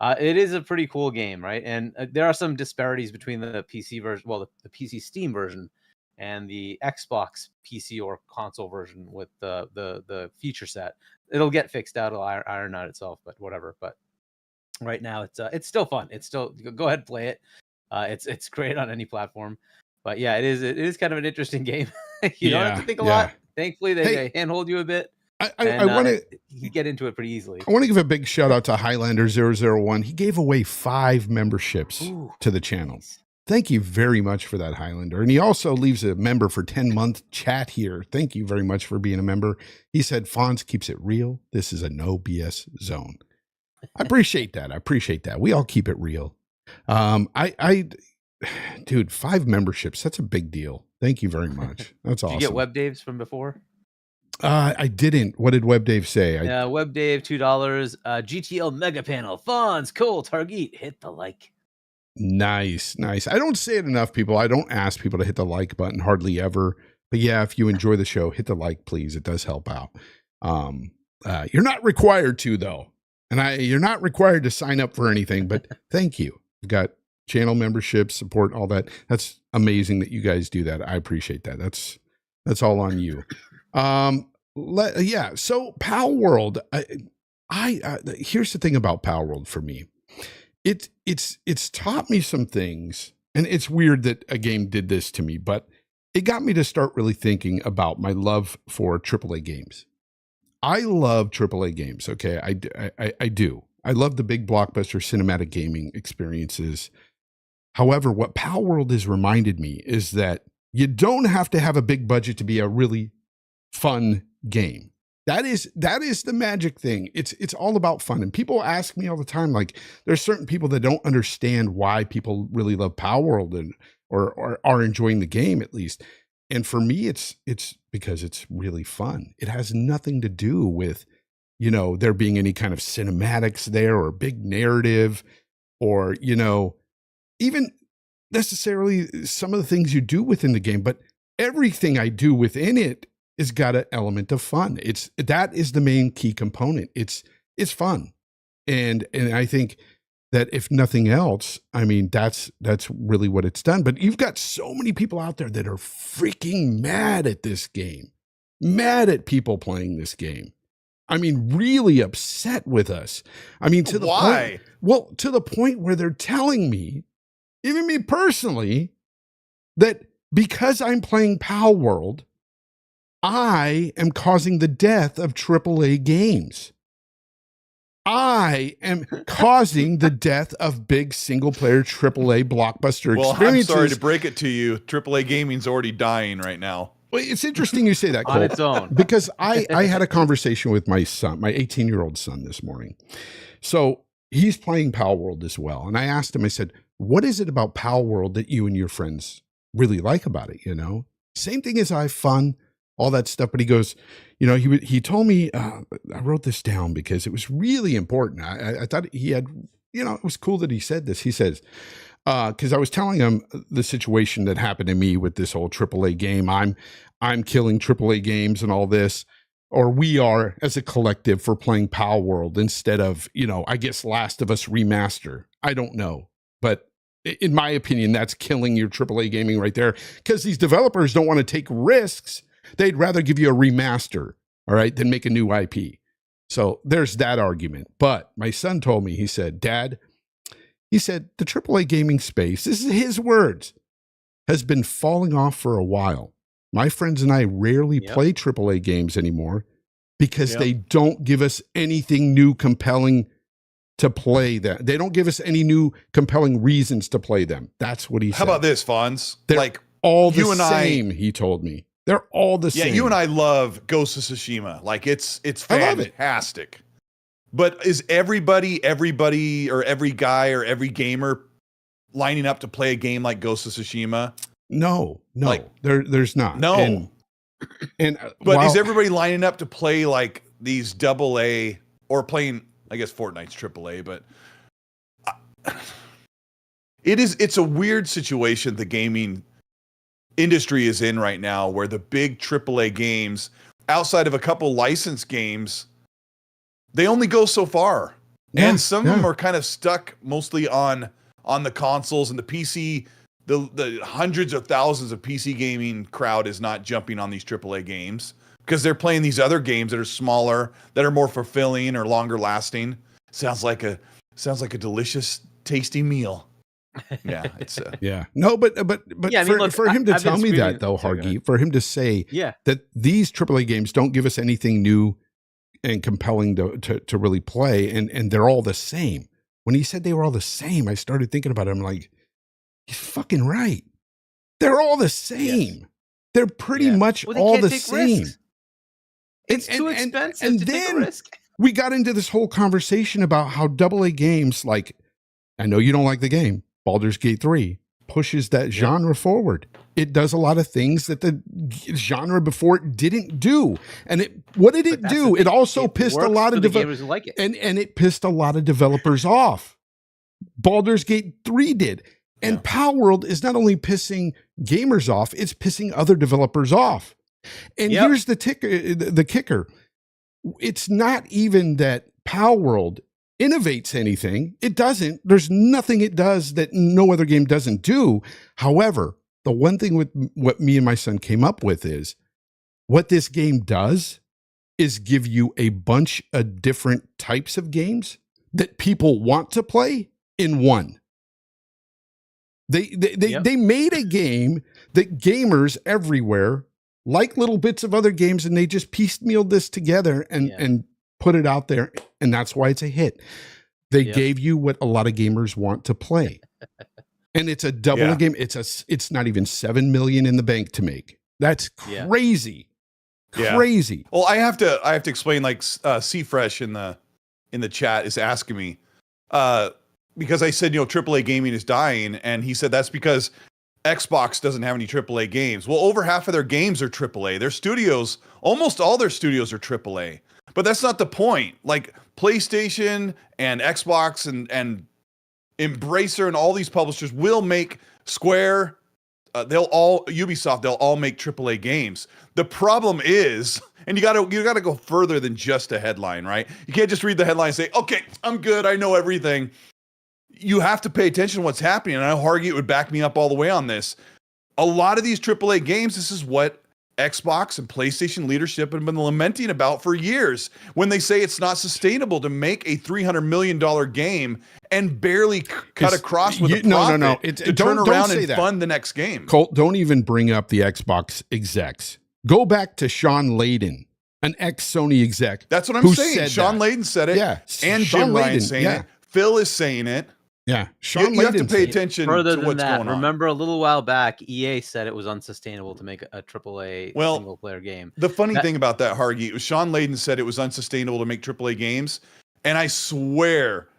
it is a pretty cool game, right? And there are some disparities between the PC version, well, the PC Steam version and the Xbox PC or console version with the feature set. It'll get fixed out. It'll iron out itself, but whatever. But right now it's still fun. It's still, go ahead and play it. It's great on any platform. But yeah, it is kind of an interesting game. You don't have to think a lot. Thandfully, they handhold you a bit. I want to get into it pretty easily. I want to give a big shout out to Highlander001. He gave away 5 memberships to the channel. Thank you very much for that, Highlander. And he also leaves a member for 10-month chat here. Thank you very much for being a member. He said, FOnz keeps it real. This is a no BS zone. I appreciate that. I appreciate that. We all keep it real. Dude, 5 memberships. That's a big deal. Thank you very much. That's awesome. Did you get Web Dave's from before? I didn't. What did Web Dave say? Web Dave, $2. GTL Mega Panel. FOnz, Colt, Hargeet, hit the like. Nice. I don't say it enough, people. I don't ask people to hit the like button hardly ever. But yeah, if you enjoy the show, hit the like, please. It does help out. You're not required to, though. And you're not required to sign up for anything, but thank you. You've got channel membership, support, all that. That's amazing that you guys do that. I appreciate that. That's all on you. So Palworld, here's the thing about Palworld for me. It's taught me some things, and it's weird that a game did this to me, but it got me to start really thinking about my love for AAA games. I love AAA games. Okay. I do. I love the big blockbuster cinematic gaming experiences. However, what Palworld has reminded me is that you don't have to have a big budget to be a really fun game. That is the magic thing. It's all about fun. And people ask me all the time, like, there's certain people that don't understand why people really love Palworld or are enjoying the game, at least. And for me, it's because it's really fun. It has nothing to do with, there being any kind of cinematics there or big narrative or, even necessarily some of the things you do within the game, but everything I do within it is got an element of fun. That is the main key component. It's fun. And I think that if nothing else, I mean, that's really what it's done. But you've got so many people out there that are freaking mad at this game, mad at people playing this game. I mean, really upset with us. I mean, to the Why? to the point where they're telling me, even me personally, that because I'm playing Palworld, I am causing the death of AAA games. I am causing the death of big single-player AAA blockbuster Well, experiences. I'm sorry to break it to you. AAA gaming's already dying right now. Well, it's interesting you say that, Colt, On its own. because I had a conversation with my son, my 18-year-old son this morning. So he's playing Palworld as well. And I asked him, I said, what is it about Palworld that you and your friends really like about it? You know, same thing as I have fun, all that stuff. But he goes, you know, he told me, I wrote this down because it was really important. I thought he had, you know, it was cool that he said this. He says, because I was telling him the situation that happened to me with this whole AAA game. I'm killing AAA games and all this, or we are as a collective for playing Palworld instead of, you know, I guess Last of Us Remaster. I don't know, but in my opinion, that's killing your AAA gaming right there, because these developers don't want to take risks. They'd rather give you a remaster, all right, than make a new IP. So there's that argument. But my son told me, he said, Dad, he said, the AAA gaming space, this is his words, has been falling off for a while. My friends and I rarely play AAA games anymore because they don't give us anything new, compelling to play them. They don't give us any new, compelling reasons to play them. That's what he said. How about this, FOnz? They're like all the you and same, he told me. They're all the same. Yeah, you and I love Ghost of Tsushima. Like it's I love it. fantastic. But is everybody, or every guy or every gamer lining up to play a game like Ghost of Tsushima? No, Like, there's not. No. And But is everybody lining up to play like these AA or playing, I guess Fortnite's AAA, but it's a weird situation the gaming industry is in right now, where the big AAA games, outside of a couple licensed games, they only go so far. And some of them are kind of stuck mostly on the consoles and the PC. The hundreds of thousands of PC gaming crowd is not jumping on these AAA games because they're playing these other games that are smaller, that are more fulfilling or longer lasting. Sounds like a delicious, tasty meal. Yeah, it's no, but Yeah, I mean, look, for him to I've been tell me screaming- that though, Sorry, go Hargeet, ahead. for him to say that these AAA games don't give us anything new and compelling to really play, and they're all the same. When he said they were all the same, I started thinking about it. I'm like, he's fucking right. They're all the same. Yes. They're pretty much Well, they all can't the take same. risks. It's too expensive and to take a then risk. we got into this whole conversation about how AA games, like, I know you don't like the game, Baldur's Gate 3, pushes that genre forward. It does a lot of things that the genre before it didn't do. And what did it do? It also pissed a lot of gamers who like it. and it pissed a lot of developers off. Baldur's Gate 3 did. And Palworld is not only pissing gamers off, it's pissing other developers off. And here's the kicker. It's not even that Palworld innovates anything. It doesn't. There's nothing it does that no other game doesn't do. However, the one thing with what me and my son came up with is what this game does is give you a bunch of different types of games that people want to play in one. They made a game that gamers everywhere like little bits of other games, and they just piecemealed this together and put it out there, and that's why it's a hit. They gave you what a lot of gamers want to play. And it's a double game. It's not even 7 million in the bank to make. That's crazy. Crazy. Well, I have to explain, like C-Fresh in the chat is asking me because I said, AAA gaming is dying, and he said that's because Xbox doesn't have any AAA games. Well, over half of their games are AAA. Their studios, almost all their studios are AAA. But that's not the point. Like PlayStation and Xbox and Embracer and all these publishers will make Square, Ubisoft, they'll all make AAA games. The problem is, and you gotta go further than just a headline, right? You can't just read the headline and say, okay, I'm good, I know everything. You have to pay attention to what's happening. And I know Hargeet would back me up all the way on this. A lot of these AAA games, this is what Xbox and PlayStation leadership have been lamenting about for years when they say it's not sustainable to make a $300 million game and barely cut across with a profit no. to Don't turn around say and that. fund the next game. Colt, don't even bring up the Xbox execs. Go back to Sean Layden, an ex-Sony exec. That's what I'm saying. Sean Layden said it. Yeah. And Jim Ryan's saying it. Phil is saying it. Yeah. You have to pay attention Further to than what's that, going on. remember a little while back, EA said it was unsustainable to make a AAA single player game. The funny thing about that, Hargeet, was Sean Layden said it was unsustainable to make AAA games. And I swear,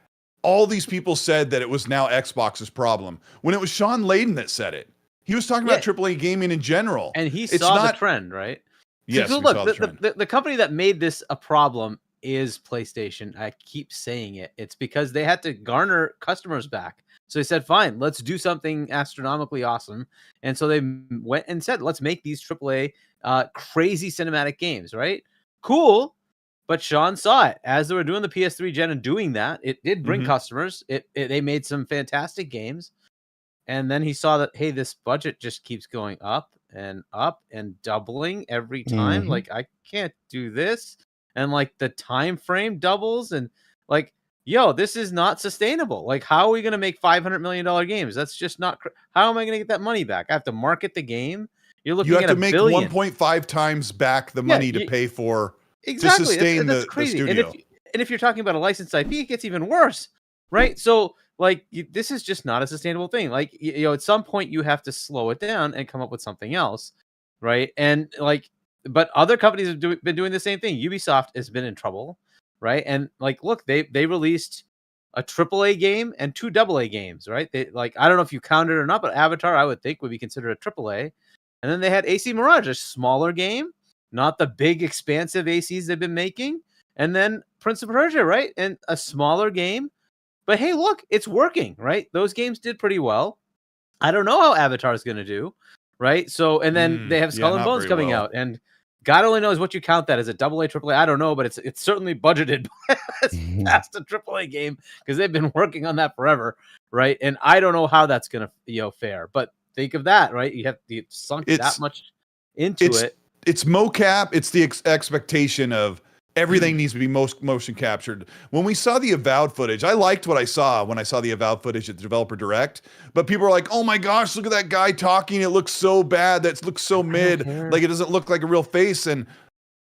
all these people said that it was now Xbox's problem when it was Sean Layden that said it. He was talking about AAA gaming in general. And he saw the trend, right? Yes, so look, the company that made this a problem is PlayStation. I keep saying it. It's because they had to garner customers back. So they said, fine, let's do something astronomically awesome. And so they went and said, let's make these AAA crazy cinematic games, right? Cool. But Sean saw it as they were doing the PS3 gen and doing that. It did bring customers. They made some fantastic games. And then he saw that, hey, this budget just keeps going up and doubling every time. Like, I can't do this. And like the time frame doubles and like, yo, this is not sustainable. Like, how are we going to make $500 million games? That's just not. How am I going to get that money back? I have to market the game. You're looking at $1 billion. You have to make 1.5 times back the money to pay for to sustain the studio. And if you're talking about a licensed IP, it gets even worse, right? So like this is just not a sustainable thing. Like, you know, at some point you have to slow it down and come up with something else, right? And like, but other companies have been doing the same thing. Ubisoft has been in trouble, right? And like, look, they released a AAA game and 2 AA games, right? They like, I don't know if you counted it or not, but Avatar I would think would be considered a AAA. And then they had AC Mirage, a smaller game, not the big expansive ACs they've been making. And then Prince of Persia, right? And a smaller game. But hey, look, it's working, right? Those games did pretty well. I don't know how Avatar is going to do, right? So, and then they have Skull and Bones coming out, and God only knows what you count that as a AA, AAA. I don't know, but it's certainly budgeted past a AAA game because they've been working on that forever, right? And I don't know how that's going to fare. But think of that, right? You sunk that much into it. It's mocap. It's the expectation of everything needs to be motion captured. When we saw the Avowed footage, I liked what I saw when I saw the Avowed footage at the Developer Direct. But people are like, "Oh my gosh, look at that guy talking! It looks so bad. That looks so mid. Like it doesn't look like a real face." And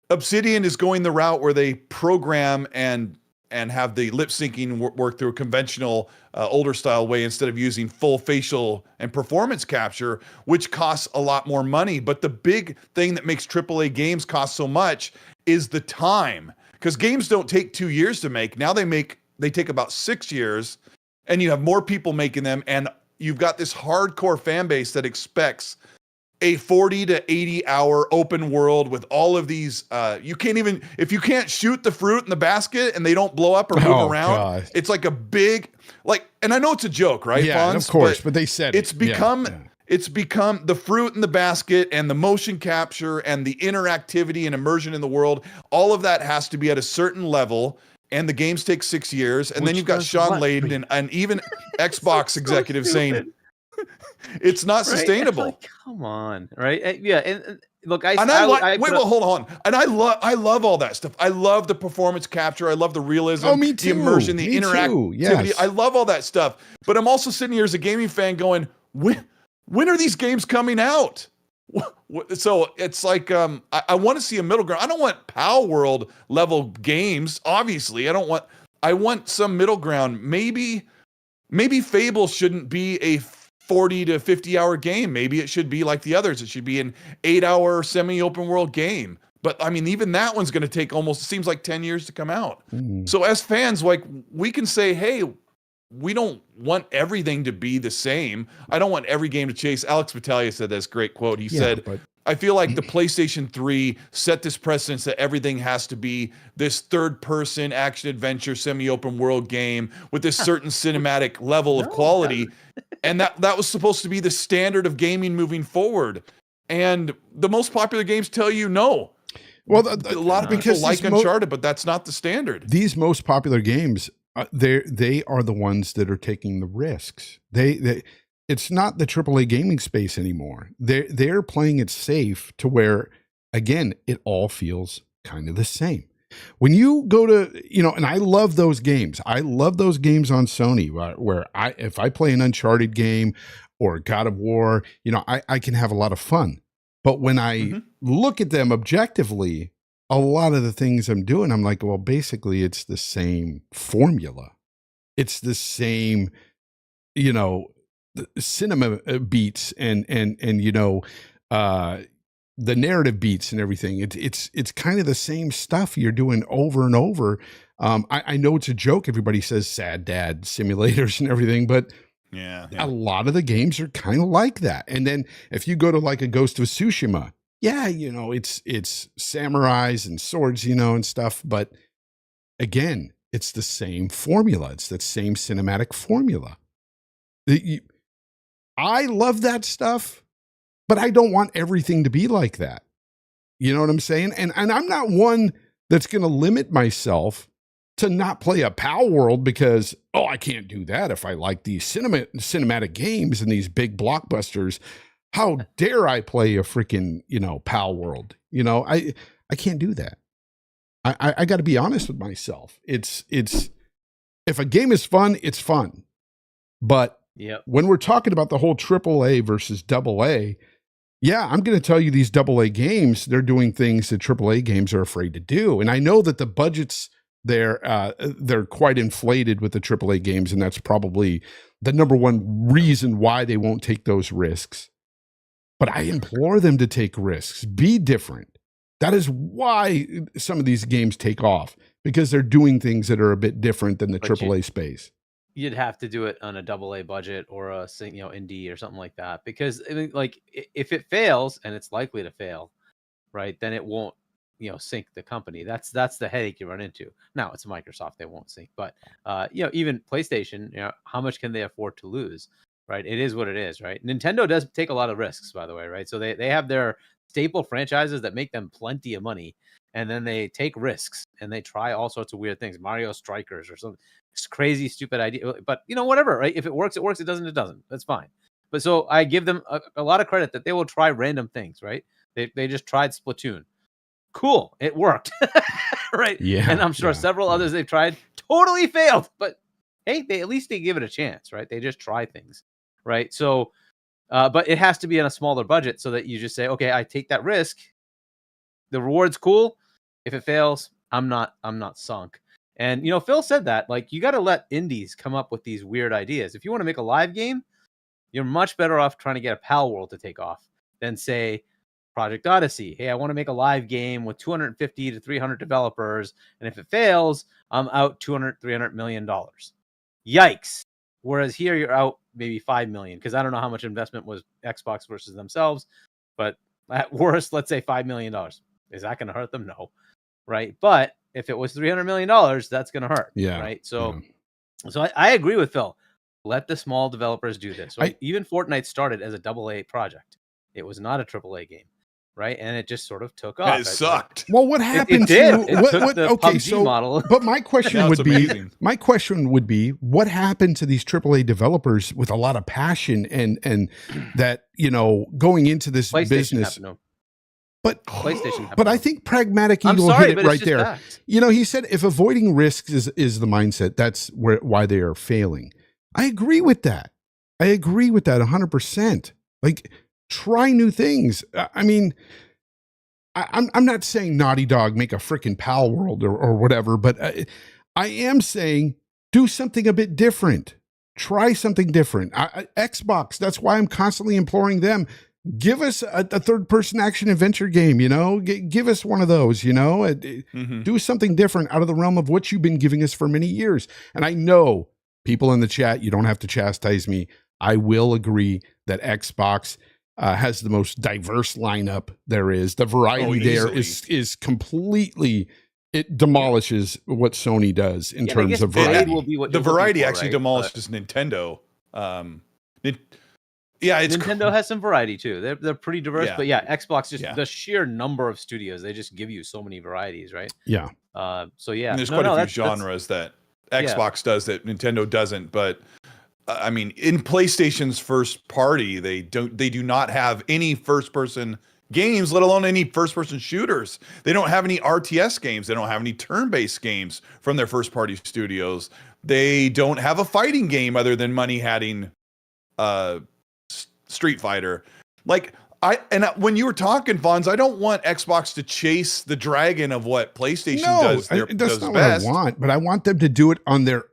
Obsidian is going the route where they program and have the lip syncing work through a conventional older style way instead of using full facial and performance capture, which costs a lot more money. But the big thing that makes AAA games cost so much is the time, because games don't take 2 years to make. Now they take about 6 years, and you have more people making them, and you've got this hardcore fan base that expects a 40 to 80 hour open world with all of these. You can't even, if you can't shoot the fruit in the basket and they don't blow up or move around, God. It's like a big, like, and I know it's a joke, right? Yeah, FOnz, of course, but they said it's become, it's become the fruit in the basket and the motion capture and the interactivity and immersion in the world. All of that has to be at a certain level. And the games take 6 years. And then you've got Sean Layden and even Xbox executives saying, it's not sustainable. Like, come on, right? Yeah, and look, hold on. And I love all that stuff. I love the performance capture. I love the realism, me too. The immersion, the interactivity. Yes. I love all that stuff. But I'm also sitting here as a gaming fan going, when are these games coming out? So it's like I want to see a middle ground. I don't want Palworld level games. Obviously, I want some middle ground. Maybe Fable shouldn't be a 40 to 50 hour game. Maybe it should be like the others. It should be an 8 hour semi-open world game. But I mean, even that one's going to take almost, it seems like 10 years to come out. So as fans, like, we can say, hey, we don't want everything to be the same. I don't want every game to chase. Alex Battaglia said this great quote. He said, I feel like the PlayStation 3 set this precedence that everything has to be this third-person action-adventure semi-open world game with this certain cinematic level of quality. And that was supposed to be the standard of gaming moving forward. And the most popular games tell you no. Well, a lot of people like Uncharted, but that's not the standard. These most popular games, they are the ones that are taking the risks. It's not the AAA gaming space anymore. They're playing it safe to where again, it all feels kind of the same. When you go to, and I love those games. I love those games on Sony where if I play an Uncharted game or God of War, I can have a lot of fun. But when I look at them objectively, a lot of the things I'm doing, I'm like, well, basically it's the same formula. It's the same, cinema beats and the narrative beats and everything. It's kind of the same stuff you're doing over and over. I know it's a joke. Everybody says sad dad simulators and everything, but a lot of the games are kind of like that. And then if you go to like a Ghost of Tsushima, it's samurais and swords, and stuff. But again, it's the same formula. It's that same cinematic formula. I love that stuff, but I don't want everything to be like that. You know what I'm saying? And I'm not one that's going to limit myself to not play a Palworld because, I can't do that if I like these cinematic games and these big blockbusters. How dare I play a freaking, Palworld? I can't do that. I got to be honest with myself. It's if a game is fun, it's fun. But when we're talking about the whole AAA versus AA, I'm going to tell you these AA games, they're doing things that AAA games are afraid to do. And I know that the budgets they're quite inflated with the AAA games, and that's probably the number one reason why they won't take those risks. But I implore them to take risks, be different. That is why some of these games take off, because they're doing things that are a bit different than the AAA space. You'd have to do it on a AA budget or a indie or something like that, because if it fails, and it's likely to fail, right, then it won't sink the company. That's the headache you run into. Now it's Microsoft, they won't sink, but even PlayStation, how much can they afford to lose, right? It is what it is, right? Nintendo does take a lot of risks, by the way, right? So they have their staple franchises that make them plenty of money, and then they take risks and they try all sorts of weird things, Mario Strikers or something crazy stupid idea, but whatever, right? If it works, it works. It doesn't, it doesn't. That's fine. But so I give them a lot of credit that they will try random things, right? They just tried Splatoon. Cool, it worked. Right? Yeah. And I'm sure several others they've tried totally failed, but hey, at least they give it a chance, right? They just try things, right? So but it has to be on a smaller budget so that you just say, okay, I take that risk, the reward's cool. If it fails, I'm not sunk. And Phil said that, like, you got to let indies come up with these weird ideas. If you want to make a live game, you're much better off trying to get a Palworld to take off than, say, Project Odyssey. Hey, I want to make a live game with 250 to 300 developers, and if it fails, I'm out $200-300 million. Yikes. Whereas here you're out maybe 5 million, because I don't know how much investment was Xbox versus themselves, but at worst, let's say $5 million. Is that going to hurt them? No. Right. But if it was $300 million, that's going to hurt. Yeah. Right. So I agree with Phil. Let the small developers do this. Right? Even Fortnite started as a AA project. It was not a AAA game. Right. And it just sort of took off. It sucked. Well, what happened model. But my question would be, what happened to these AAA developers with a lot of passion and that, going into this business? But PlayStation. But I think Pragmatic Eagle hit it right there. Facts. He said if avoiding risks is the mindset, that's why they are failing. I agree with that. 100%. Like, try new things. I mean, I'm not saying Naughty Dog make a freaking Palworld or whatever, but I am saying do something a bit different. Try something different. Xbox, that's why I'm constantly imploring them. Give us a third-person action adventure game, give us one of those, do something different out of the realm of what you've been giving us for many years. And I know people in the chat, you don't have to chastise me. I will agree that Xbox has the most diverse lineup there is. The variety there is completely, it demolishes what Sony does in terms of variety. The variety actually demolishes Nintendo. Nintendo has some variety too. They're pretty diverse, but Xbox just the sheer number of studios, they just give you so many varieties, right? Yeah. And there's quite a few genres that Xbox does that Nintendo doesn't, but I mean, in PlayStation's first party, they do not have any first person games, let alone any first-person shooters. They don't have any RTS games. They don't have any turn-based games from their first-party studios. They don't have a fighting game other than money-hatting Street Fighter. Like, when you were talking, FOnz, I don't want Xbox to chase the dragon of what PlayStation does. That's does not best. what I want. But I want them to do it on their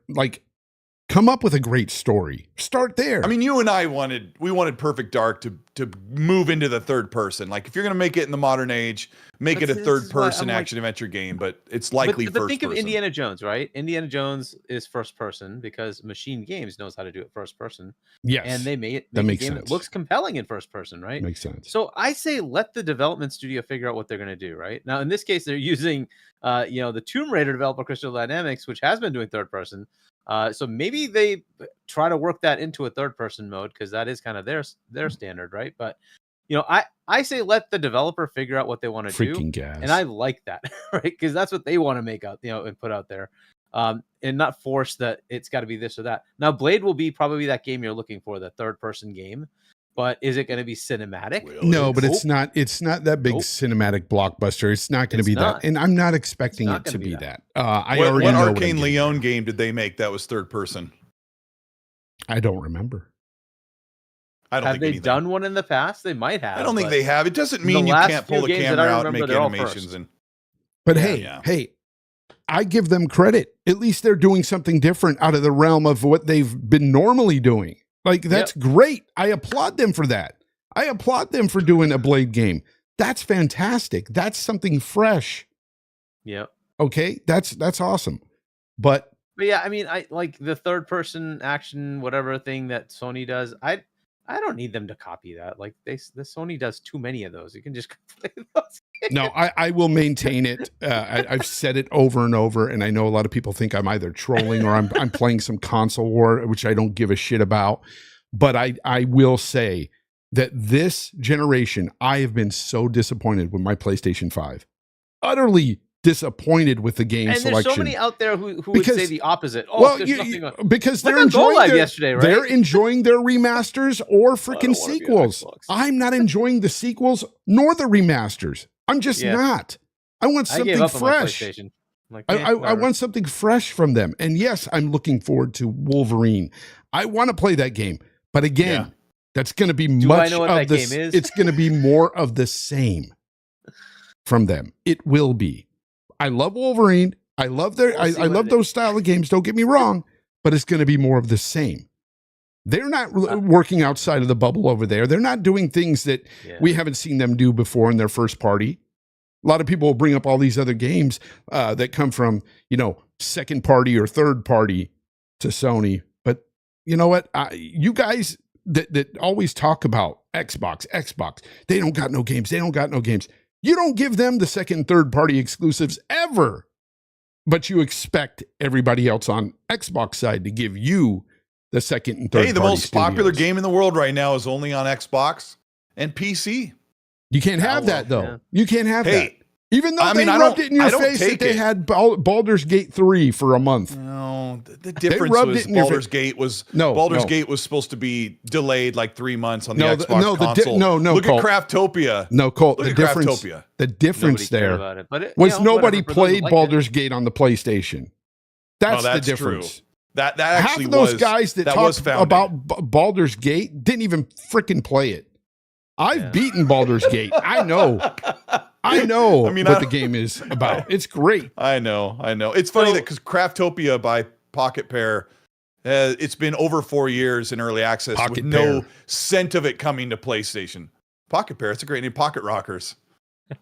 come up with a great story. Start there. I mean, you and I wanted Perfect Dark to move into the third person. Like, if you're going to make it in the modern age, make it a third person action adventure game, but it's likely first think person. of Indiana Jones, right? Indiana Jones is first person because Machine Games knows how to do it first person. Yes. And they made it That makes a game sense. that looks compelling in first person, right? Makes sense. So I say let the development studio figure out what they're going to do, right? Now, in this case, they're using the Tomb Raider developer Crystal Dynamics, which has been doing third person. So maybe they try to work that into a third person mode because that is kind of their standard, right? But I say let the developer figure out what they want to do. Freaking gas. And I like that, right? Because that's what they want to make out, and put out there. And not force that it's got to be this or that. Now, Blade will be probably that game you're looking for, the third person game. But is it going to be cinematic? No, but it's not. It's not that big cinematic blockbuster. It's not going to be that, and I'm not expecting it to be that. I already know what Arcane Leon game did they make that was third person? I don't remember. I don't have think they done one in the past? They might have. I don't think they have. It doesn't mean you can't pull the camera out and make animations. But hey, I give them credit. At least they're doing something different out of the realm of what they've been normally doing. Like, that's great. I applaud them for that. I applaud them for doing a Blade game. That's fantastic. That's something fresh. Yep. Okay, that's awesome. But yeah, I mean, I like the third person action, whatever thing that Sony does. I don't need them to copy that. Like the Sony does too many of those. You can just play those. No, I will maintain it. I've said it over and over, and I know a lot of people think I'm either trolling or I'm playing some console war, which I don't give a shit about. But I will say that this generation, I have been so disappointed with my PlayStation 5. Utterly disappointed with the game selection. And there's so many out there who would say the opposite. Oh, well, there's nothing on. Because they're enjoying yesterday, right? They're enjoying their remasters or freaking sequels. I'm not enjoying the sequels nor the remasters. I'm just not. I want something fresh. I want something fresh from them. And yes, I'm looking forward to Wolverine. I want to play that game. But again, that's going to be much of this. It's going to be more of the same from them. It will be. I love Wolverine. I love I love those style of games. Don't get me wrong, but it's going to be more of the same. They're not working outside of the bubble over there. They're not doing things that we haven't seen them do before in their first party. A lot of people will bring up all these other games that come from, second party or third party to Sony. But you know what? You guys that always talk about Xbox, they don't got no games. They don't got no games. You don't give them the second and third party exclusives ever, but you expect everybody else on Xbox side to give you the second and third party. Hey, the most popular game in the world right now is only on Xbox and PC. You can't have that, though. Yeah. You can't have that. Even though they rubbed it in your face that they had Baldur's Gate 3 for a month. No, the difference was Baldur's Gate was Gate was supposed to be delayed like 3 months on the Xbox console. Look at Craftopia. No, Colt. The difference there was nobody played Baldur's Gate on the PlayStation. That's the difference. True. That actually half of those guys that talk about Baldur's Gate didn't even freaking play it. I've beaten Baldur's Gate. I know what the game is about. It's great. I know. It's funny that because Craftopia by Pocket Pair, it's been over 4 years in early access with no scent of it coming to PlayStation. Pocket Pair, it's a great name. Pocket Rockers.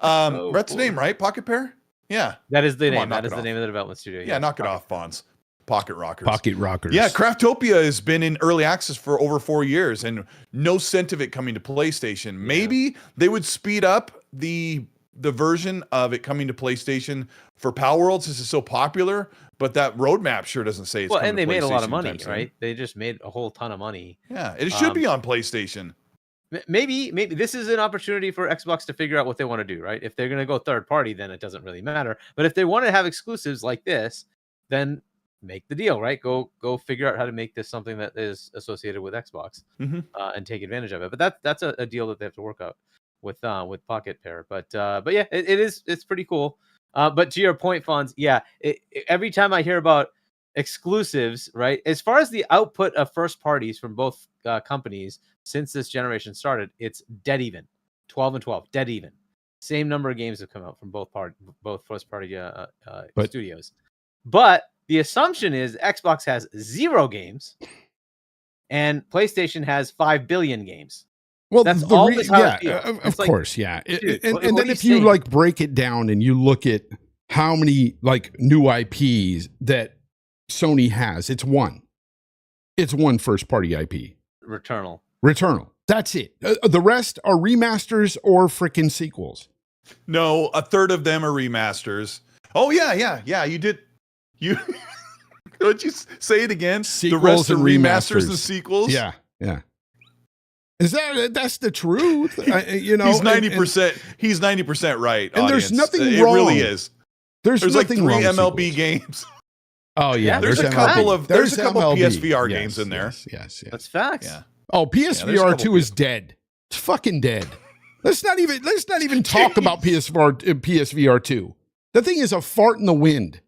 That's the name, right? Pocket Pair? Yeah. That is the name. That is the name of the development studio. Yeah, knock it off, FOnz. Pocket Rockers. Pocket Rockers. Yeah, Craftopia has been in early access for over 4 years and no scent of it coming to PlayStation. Maybe they would speed up the version of it coming to PlayStation for Palworld since it's so popular, but that roadmap sure doesn't say it's coming to PlayStation. Well, and they made a lot of money, right? They just made a whole ton of money. Yeah, it should be on PlayStation. Maybe this is an opportunity for Xbox to figure out what they want to do, right? If they're going to go third party, then it doesn't really matter. But if they want to have exclusives like this, then make the deal, right? Go figure out how to make this something that is associated with Xbox and take advantage of it. But that's a deal that they have to work out with Pocket Pair. But yeah, it's pretty cool. But to your point, FOnz, yeah, every time I hear about exclusives, right? As far as the output of first parties from both companies since this generation started, it's dead even, 12 and 12, dead even. Same number of games have come out from both first party studios. But the assumption is Xbox has 0 games, and PlayStation has 5 billion games. Well, that's always how it feels. Of course, yeah. And then if you like break it down and you look at how many like new IPs that Sony has, it's one first party IP. Returnal. That's it. The rest are remasters or freaking sequels. No, a third of them are remasters. Oh yeah. You did. You would you say it again? Sequels the rest are and remasters and sequels. Yeah. Is that's the truth? You know, he's 90%. He's 90% right. And audience. there's nothing wrong. It really is. There's like 3 MLB games. Oh yeah, there's a couple PSVR games in there. Yes. That's facts. Yeah. Oh, PSVR 2 is dead. It's fucking dead. Let's not even talk about PSVR 2. The thing is a fart in the wind.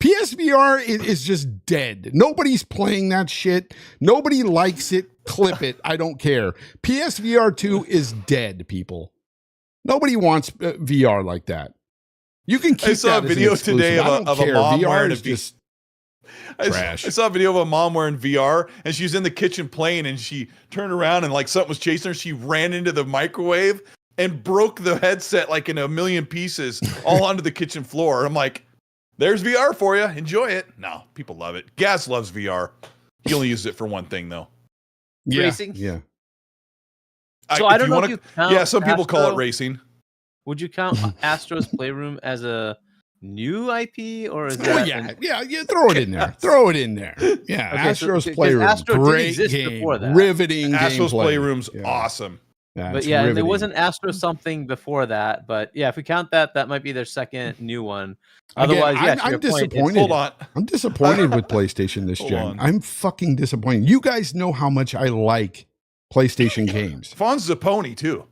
PSVR is just dead. Nobody's playing that shit. Nobody likes it. Clip it. I don't care. PSVR 2 is dead, people. Nobody wants VR like that. You can keep. I saw a video today of a mom VR wearing is just trash. I saw a video of a mom wearing VR, and she was in the kitchen playing, and she turned around and like something was chasing her. She ran into the microwave and broke the headset like in a million pieces, all onto the kitchen floor. I'm like, there's VR for you. Enjoy it. No, people love it. Gaz loves VR. He only uses it for one thing though. Racing. Yeah. So I don't know if you count. Yeah, some people call it racing. Would you count Astro's Playroom as a new IP, or is that? Yeah. Throw it in there. Yeah, Okay, Astro's Playroom, Astro did great exist game, before that. riveting. Astro's gameplay. Playroom's awesome. But yeah, and there was an Astro something before that. But yeah, if we count that, that might be their second new one. Otherwise, again, yeah, I'm disappointed. Hold on. I'm disappointed with PlayStation this gen. I'm fucking disappointed. You guys know how much I like PlayStation games. FOnz is a pony too.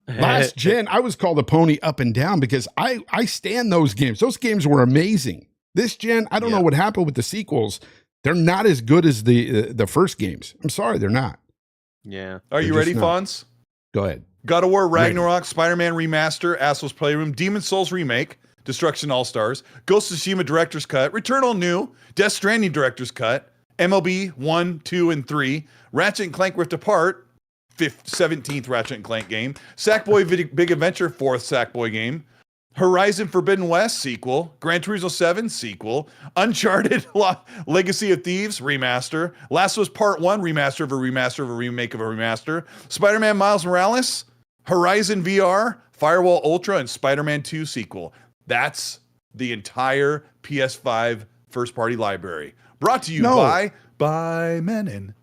Last gen, I was called a pony up and down because I stand those games. Those games were amazing. This gen, I don't know what happened with the sequels. They're not as good as the first games. I'm sorry, they're not. Yeah. Are you ready, FOnz? Go ahead. God of War Ragnarok, Spider-Man Remaster, Astro's Playroom, Demon's Souls Remake, Destruction All-Stars, Ghost of Tsushima Director's Cut, Returnal New, Death Stranding Director's Cut, MLB 1, 2, and 3, Ratchet & Clank Rift Apart, 17th Ratchet & Clank game, Sackboy Big Adventure, 4th Sackboy game, Horizon Forbidden West sequel, Gran Turismo 7 sequel, Uncharted Legacy of Thieves remaster, Last of Us Part 1 remaster of a remaster of a remake of a remaster, Spider-Man Miles Morales, Horizon VR, Firewall Ultra, and Spider-Man 2 sequel. That's the entire PS5 first-party library. Brought to you by Menon.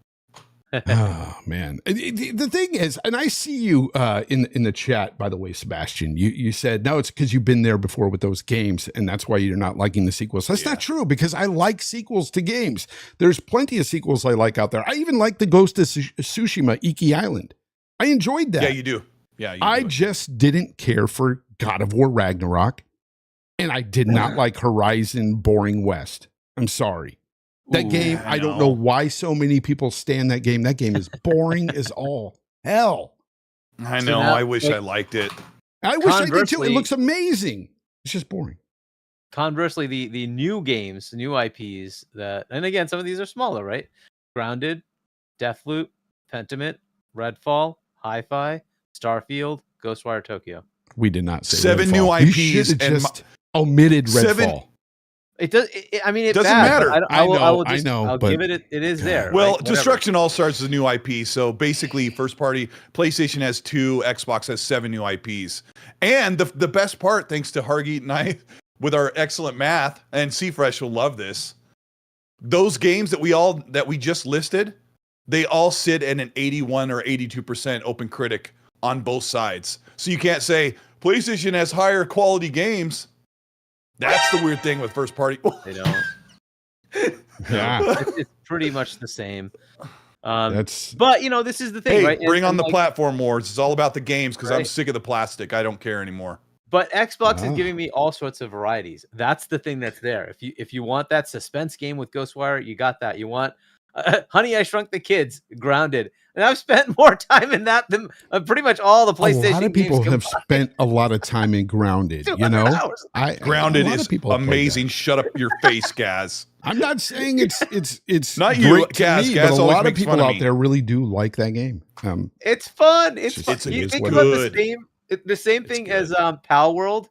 Oh man, the thing is, and I see you in the chat, by the way, Sebastian, you said no, it's because you've been there before with those games and that's why you're not liking the sequels. That's not true, because I like sequels to games. There's plenty of sequels I like out there. I even like the Ghost of Tsushima Iki Island. I enjoyed that. Yeah, you do. I just didn't care for God of War Ragnarok, and I did not like Horizon Boring West. I'm sorry. That game, I don't know why so many people stand that game. That game is boring as all hell. I know. I wish I liked it. I wish I did too. It looks amazing. It's just boring. Conversely, the new games, new IPs that, and again, some of these are smaller, right? Grounded, Deathloop, Pentiment, Redfall, Hi-Fi, Starfield, Ghostwire Tokyo. We did not say 7 Redfall. new IPs. You should have just omitted Redfall. It does. I mean, it doesn't bad, matter. I will I'll give it. It is there. Well, like, Destruction All Stars is a new IP. So basically, first party PlayStation has 2, Xbox has 7 new IPs. And the best part, thanks to Hargeet I, with our excellent math, and C-Fresh will love this. Those games that we just listed, they all sit at an 81 or 82% open critic on both sides. So you can't say PlayStation has higher quality games. That's the weird thing with first party. They don't. Yeah. It's pretty much the same. But this is the thing, Hey, right? bring on the like, platform wars. It's all about the games because I'm right? sick of the plastic. I don't care anymore. But Xbox is giving me all sorts of varieties. That's the thing that's there. If you want that suspense game with Ghostwire, you got that. You want Honey, I Shrunk the Kids, Grounded, and I've spent more time in that than pretty much all the PlayStation. A lot of people games have spent a lot of time in Grounded. hours. Grounded is amazing. Shut up your face, Gaz. I'm not saying it's not great you, to Gaz. me, Gaz but a always lot of makes people fun of out me. there really do like that game. It's fun. It's fun. It's You think good. about the same thing as Palworld.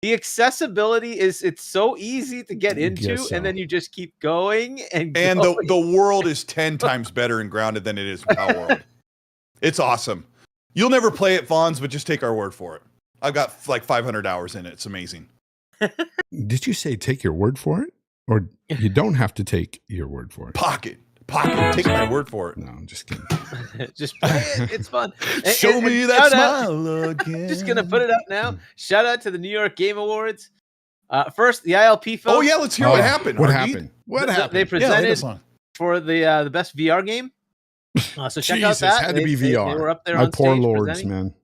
The accessibility it's so easy to get into, and then you just keep going and going. The world is 10 times better in Grounded than it is in Palworld. It's awesome. You'll never play it, FOnz, but just take our word for it. I've got like 500 hours in it. It's amazing. Did you say take your word for it? Or you don't have to take your word for it? Pocket. Take my word for it. No, I'm just kidding. Just play it. It's fun. Show me that smile again. Just going to put it up now. Shout out to the New York Game Awards. First, the ILP folks. Oh, yeah. Let's hear what happened. What Hargeet. happened? What happened? They presented for the best VR game. So check out that. Had to be VR. They were up there My on poor stage lords, presenting. man.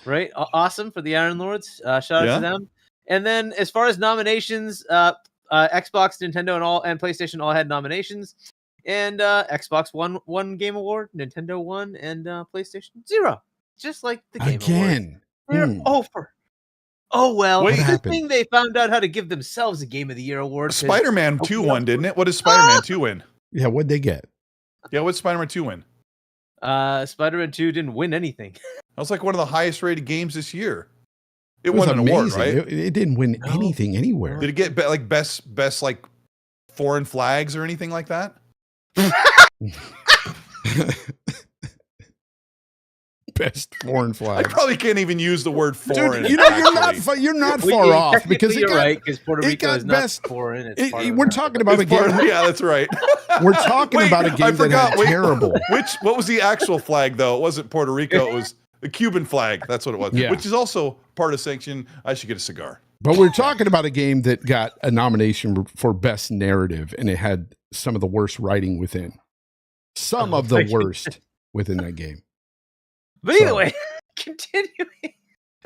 Right. Awesome for the Iron Lords. Shout out to them. And then as far as nominations, Xbox, Nintendo, and PlayStation all had nominations. And Xbox won one game award, Nintendo won, and PlayStation 0. Just like the game again. They're over. Oh well. Wait, Good thing they found out how to give themselves a Game of the Year award. Spider-Man 2 won, didn't it? What does Spider-Man 2 win? Yeah, what'd they get? Yeah, what did Spider-Man 2 win? Spider-Man 2 didn't win anything. That was like one of the highest rated games this year. It was won an award, right? It didn't win anything anywhere. Did it get like best like foreign flags or anything like that? Best foreign flag. I probably can't even use the word foreign. Dude, you're not far off because you're right, because Puerto Rico is not best foreign. We're talking about a game. Yeah, that's right. We're talking about a game that had terrible. What was the actual flag though? It wasn't Puerto Rico. It was the Cuban flag. That's what it was. Yeah. Which is also part of sanction. I should get a cigar. But we're talking about a game that got a nomination for best narrative, and it had some of the worst writing within. Some of the worst within that game. But either way,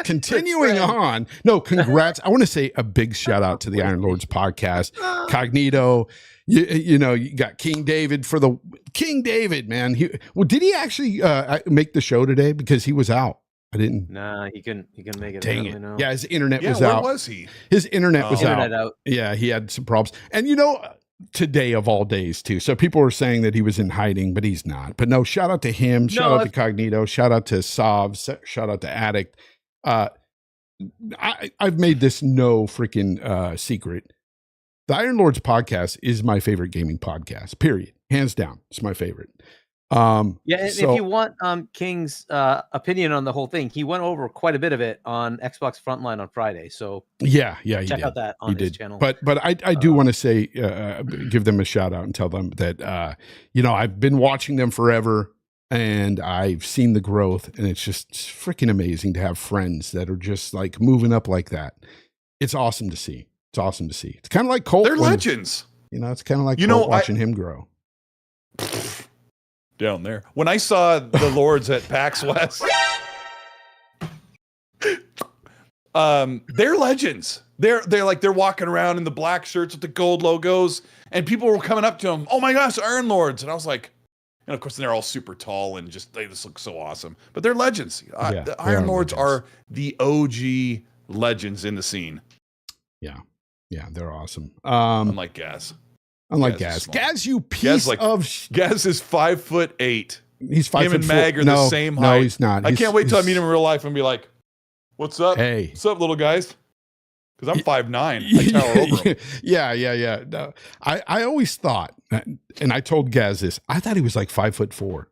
continuing on. No, congrats. I want to say a big shout out to the Iron Lords podcast. Cognito, you got King David for the King David, man. Did he actually make the show today? Because he was out. I didn't. Nah, he couldn't make it. Dang it. Yeah, his internet was where out. Was he? His internet was out. Yeah, he had some problems. And today of all days too. So people were saying that he was in hiding, but he's not. But no, shout out to him. Shout out to Cognito. Shout out to Sav. Shout out to Addict. I've made this no freaking secret. The Iron Lords podcast is my favorite gaming podcast, period. Hands down. It's my favorite. If you want King's opinion on the whole thing, he went over quite a bit of it on Xbox Frontline on Friday. So check out that on his channel. But I do want to say, give them a shout out and tell them that I've been watching them forever and I've seen the growth, and it's just freaking amazing to have friends that are just like moving up like that. It's awesome to see. It's kind of like Colt. They're legends. It's kind of like Colt watching him grow. Down there. When I saw the Lords at PAX West, they're legends. They're walking around in the black shirts with the gold logos, and people were coming up to them. Oh my gosh, Iron Lords! And I was like, and of course they're all super tall and they just look so awesome. But they're legends. The Iron Lords are the OG legends in the scene. Yeah, they're awesome. Unlike Gaz. Gaz, you piece of... Gaz is 5'8". He's 5'4". Him and Mag are the same height. No, he's not. I can't wait till I meet him in real life and be like, what's up? Hey. What's up, little guys? Because I'm 5'9". I tower over him. Yeah. No, I always thought, and I told Gaz this, I thought he was like 5'4".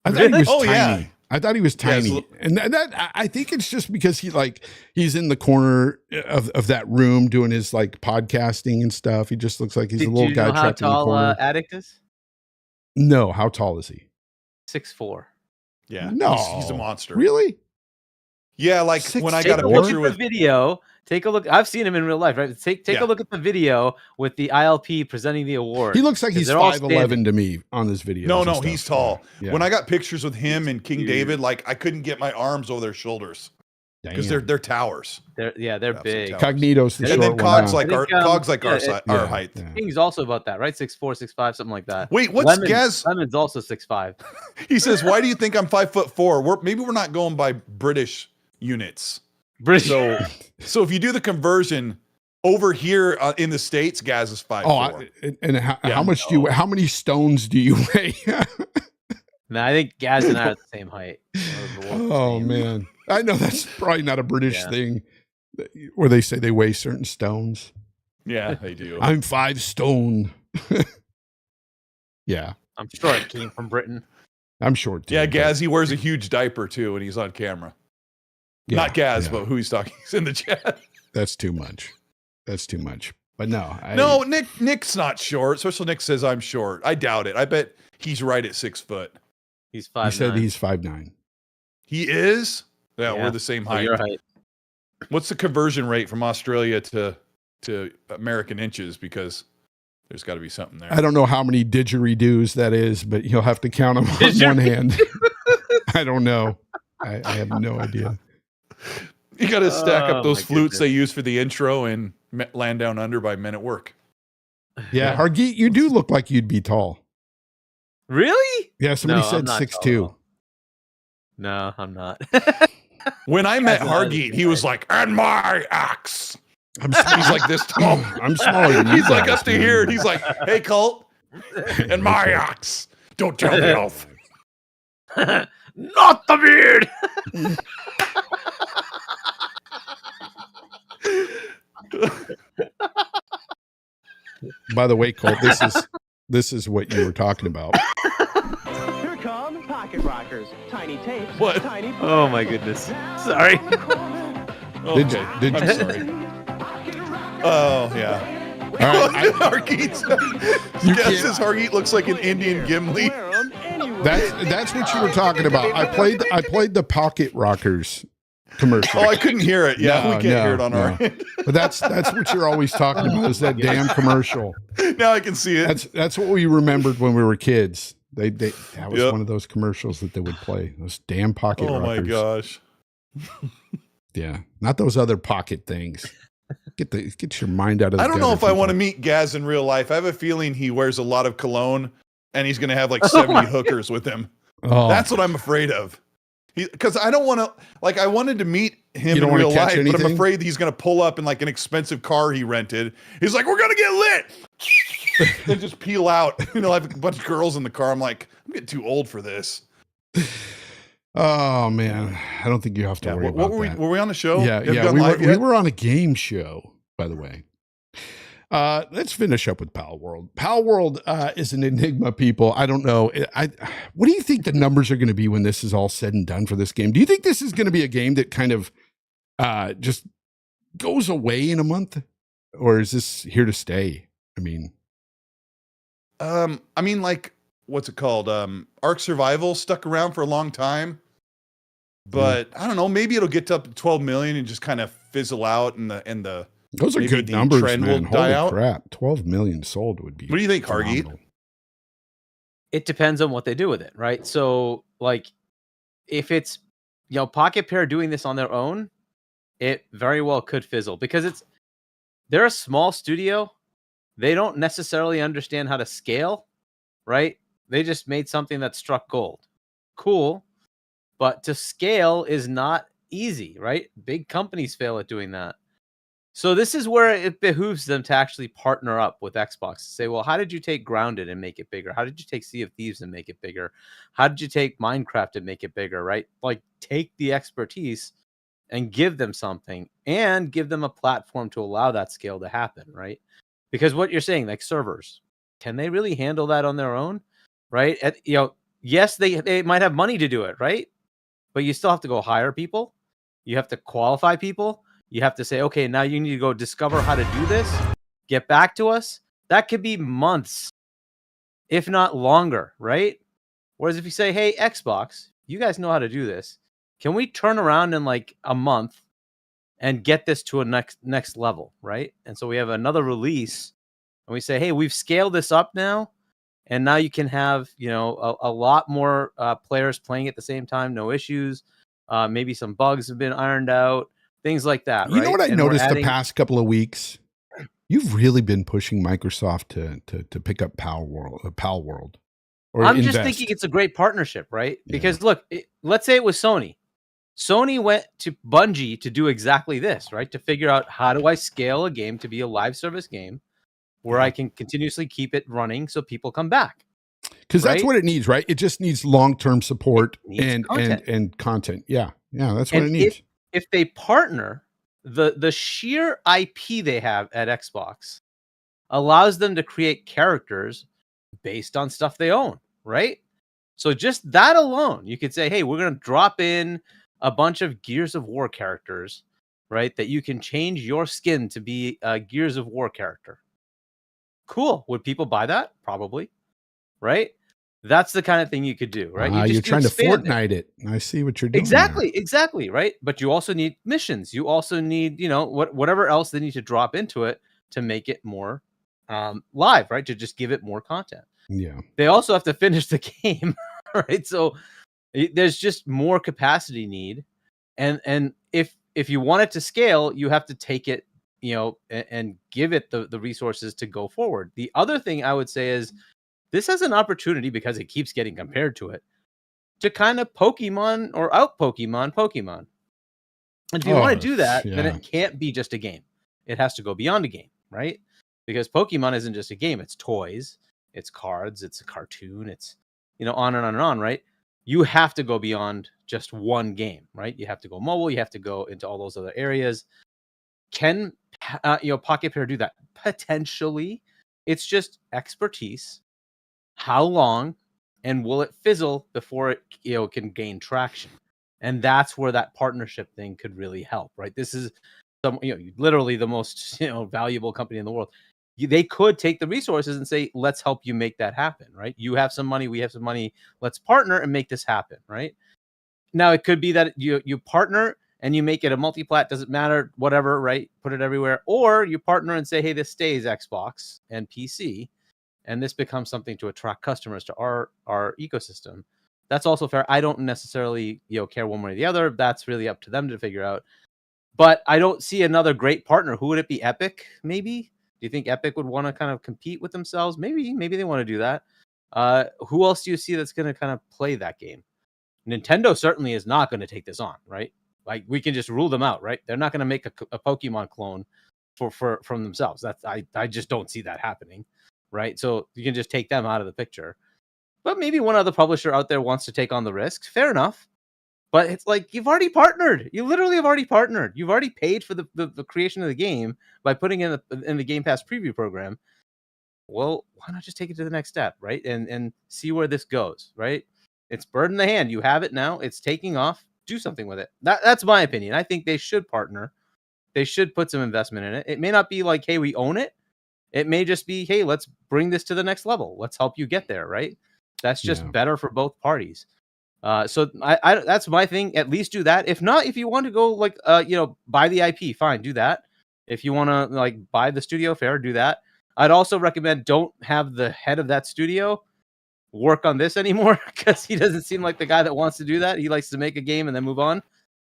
I thought he was tiny. Yeah. I thought he was tiny. Yeah, and that I think it's just because he's in the corner of that room doing his like podcasting and stuff. He just looks like he's a little guy trapped in the corner. How tall Addict is? No, how tall is he? 6'4". Yeah. No. He's a monster. Really? Yeah, like when I got a 6'4"? Look picture at with the video. Take a look. I've seen him in real life, right? Take Yeah. a look at the video with the ILP presenting the award. He looks like 'cause he's they're all 5'11" to me on this video. No, he's tall. Yeah. When I got pictures with him and King huge. David, like I couldn't get my arms over their shoulders because they're towers. They're Absolute big. towers. Cognito's the And short then one. Cog's huh? like I think, our height. Yeah. King's also about that, right? 6'4", 6'5", something like that. Wait, what's Gaz? Lemon's also 6'5". He says, "Why do you think I'm 5'4"? Maybe we're not going by British units. British. So if you do the conversion over here in the States, Gaz is 5'4". How many stones do you weigh? No, I think Gaz and I are the same height. Oh man, I know that's probably not a British thing, where they say they weigh certain stones. Yeah, they do. I'm 5 stone. Yeah, I'm sure it came from Britain. I'm short too. Yeah, but- Gaz, he wears a huge diaper too when he's on camera. Yeah, Not Gaz, yeah. but who he's talking. He's in the chat. That's too much. That's too much. But no, No, Nick's not short. Special Nick says I'm short. I doubt it. I bet he's right at 6 foot. He's He 5'9". said he's 5'9". He is? Yeah, Yeah. we're the same Oh, height. your height. What's the conversion rate from Australia to American inches? Because there's got to be something there. I don't know how many didgeridoos that is, but you'll have to count them on one hand. I don't know. I have no idea. You got to stack up Oh, those my flutes goodness. they use for the intro and Land Down Under by Men at Work. Yeah, Hargeet, you do look like you'd be tall. Really? Yeah, somebody No, I'm said not 6'2". tall. No, I'm not. When I met That's not Hargeet, he was like, "And my axe." I'm He's like this tall. I'm smaller than you He's like guys, up to man. here, and he's like, "Hey, Colt, and my Okay. axe. Don't tell the elf." Not the beard. By the way, Colt, this is what you were talking about. Here come pocket rockers, tiny tapes, What? tiny. Oh my goodness. Sorry. Did you- Okay, did I'm you- sorry. Oh yeah. All right, Hargeet. You Guess can't- says Hargeet looks like an Indian Gimli. Wear 'em anywhere. that's what you were talking about. I played the Pocket Rockers commercial. Oh, I couldn't hear it. Yeah, No, we can't no, hear it on our no. end. But that's what you're always talking about is that damn commercial. Now I can see it. That's what we remembered when we were kids. That was Yep. one of those commercials that they would play. Those damn Pocket Oh Rockers. my gosh. Yeah, not those other pocket things. Get your mind out of the I don't know gutter, if I want to people. meet Gaz in real life. I have a feeling he wears a lot of cologne and he's going to have like 70 hookers with him. Oh, That's what I'm afraid of. Because I don't want to, like, I wanted to meet him You don't in wanna real catch life, but I'm anything? afraid he's going to pull up in like an expensive car he rented. He's like, "We're going to get lit." Then just peel out. You know, I have a bunch of girls in the car. I'm like, I'm getting too old for this. oh man, I don't think you have to Yeah, worry what about were we? that. Were we on the show? Yeah, Have you yeah, gone we live were, yet? we were on a game show, by the way. Let's finish up with Palworld. Palworld is an enigma, people. I don't know. What do you think the numbers are going to be when this is all said and done for this game? Do you think this is going to be a game that kind of just goes away in a month, or is this here to stay? I mean, like, what's it called? Ark Survival stuck around for a long time, but I don't know. Maybe it'll get to up to 12 million and just kind of fizzle out, and the. those are Maybe good the numbers, trend will man. die Holy out? crap! 12 million sold would be. What do you think, Hargeet? phenomenal. It depends on what they do with it, right? So, like, if it's, Pocket Pair doing this on their own, it very well could fizzle because they're a small studio. They don't necessarily understand how to scale, right? They just made something that struck gold. Cool. But to scale is not easy, right? Big companies fail at doing that. So this is where it behooves them to actually partner up with Xbox to say, well, how did you take Grounded and make it bigger? How did you take Sea of Thieves and make it bigger? How did you take Minecraft and make it bigger, right? Like, take the expertise and give them something and give them a platform to allow that scale to happen, right? Because what you're saying, like servers, can they really handle that on their own, right? Yes, they might have money to do it, right? But you still have to go hire people. You have to qualify people. You have to say, okay, now you need to go discover how to do this. Get back to us. That could be months, if not longer, right? Whereas if you say, hey, Xbox, you guys know how to do this. can we turn around in like a month and get this to a next level, right? And so we have another release, and we say, hey, we've scaled this up now, and now you can have, you know, a lot more players playing at the same time, no issues. Maybe some bugs have been ironed out, things like that. You know what I And noticed the past couple of weeks? You've really been pushing Microsoft to pick up Palworld. Or I'm invest. just thinking it's a great partnership, right? Because look, let's say it was Sony. Sony went to Bungie to do exactly this, right? To figure out, how do I scale a game to be a live service game where I can continuously keep it running so people come back? Because that's what it needs, right? It just needs long-term support and content. Yeah, that's what it needs. If they partner, the sheer IP they have at Xbox allows them to create characters based on stuff they own, right? So just that alone, you could say, hey, we're going to drop in a bunch of Gears of War characters, right? That you can change your skin to be a Gears of War character. Cool. Would people buy that? Probably, right? That's the kind of thing you could do, right? You're trying to Fortnite it. I see what you're doing. Exactly, right? But you also need missions. You also need, you know, whatever else they need to drop into it to make it more live, right? To just give it more content. Yeah. They also have to finish the game, right? So there's just more capacity need, and if you want it to scale, you have to take it, you know, and give it the resources to go forward. The other thing I would say is this has an opportunity, because it keeps getting compared to it, to kind of Pokemon or out Pokemon. And if you want to do that, then it can't be just a game. It has to go beyond a game, right? Because Pokemon isn't just a game. It's toys, it's cards, it's a cartoon, it's, you know, on and on and on, right? You have to go beyond just one game, right? You have to go mobile. You have to go into all those other areas. Can, you know, Pocket Pair do that? Potentially. It's just expertise. How long, and will it fizzle before it, you know, can gain traction? And that's where that partnership thing could really help, right? This is literally the most, you know, valuable company in the world. They could take the resources and say, let's help you make that happen, right? You have some money, we have some money. Let's partner and make this happen, right? Now, it could be that you partner and you make it a multi-plat, doesn't matter, whatever, right? Put it everywhere. Or you partner and say, hey, this stays Xbox and PC, and this becomes something to attract customers to our ecosystem. That's also fair. I don't necessarily, you know, care one way or the other. That's really up to them to figure out. But I don't see another great partner. Who would it be? Epic, maybe? Do you think Epic would want to kind of compete with themselves? Maybe they want to do that. Who else do you see that's going to kind of play that game? Nintendo certainly is not going to take this on, right? Like, we can just rule them out, right? They're not going to make a Pokemon clone from themselves. That's I just don't see that happening, right? So you can just take them out of the picture. But maybe one other publisher out there wants to take on the risks. Fair enough. But it's like, you've already partnered. You literally have already partnered. You've already paid for the creation of the game by putting in the Game Pass preview program. Well, why not just take it to the next step, right? And see where this goes, right? It's bird in the hand. You have it now. It's taking off. Do something with it. That's my opinion. I think they should partner. They should put some investment in it. It may not be like, hey, we own it. It may just be, hey, let's bring this to the next level. Let's help you get there, right? That's just better for both parties. So I that's my thing. At least do that. If not, if you want to go like buy the IP, fine, do that. If you want to like buy the studio, fair, do that. I'd also recommend don't have the head of that studio work on this anymore, because he doesn't seem like the guy that wants to do that. He likes to make a game and then move on.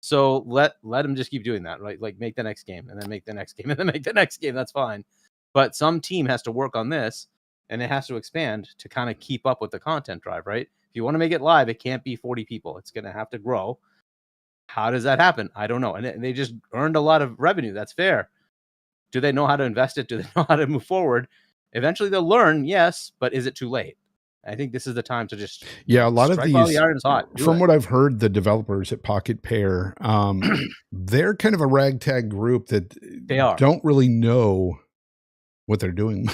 So let him just keep doing that, right? Like, make the next game and then make the next game and then make the next game. That's fine. But some team has to work on this, and it has to expand to kind of keep up with the content drive, right? If you want to make it live, it can't be 40 people. It's going to have to grow. How does that happen? I don't know. And they just earned a lot of revenue. That's fair. Do they know how to invest it? Do they know how to move forward? Eventually they'll learn, yes, but is it too late? I think this is the time to just a lot of these, while the iron's hot. From what I've heard, the developers at Pocket Pair, they're kind of a ragtag group that don't really know what they're doing.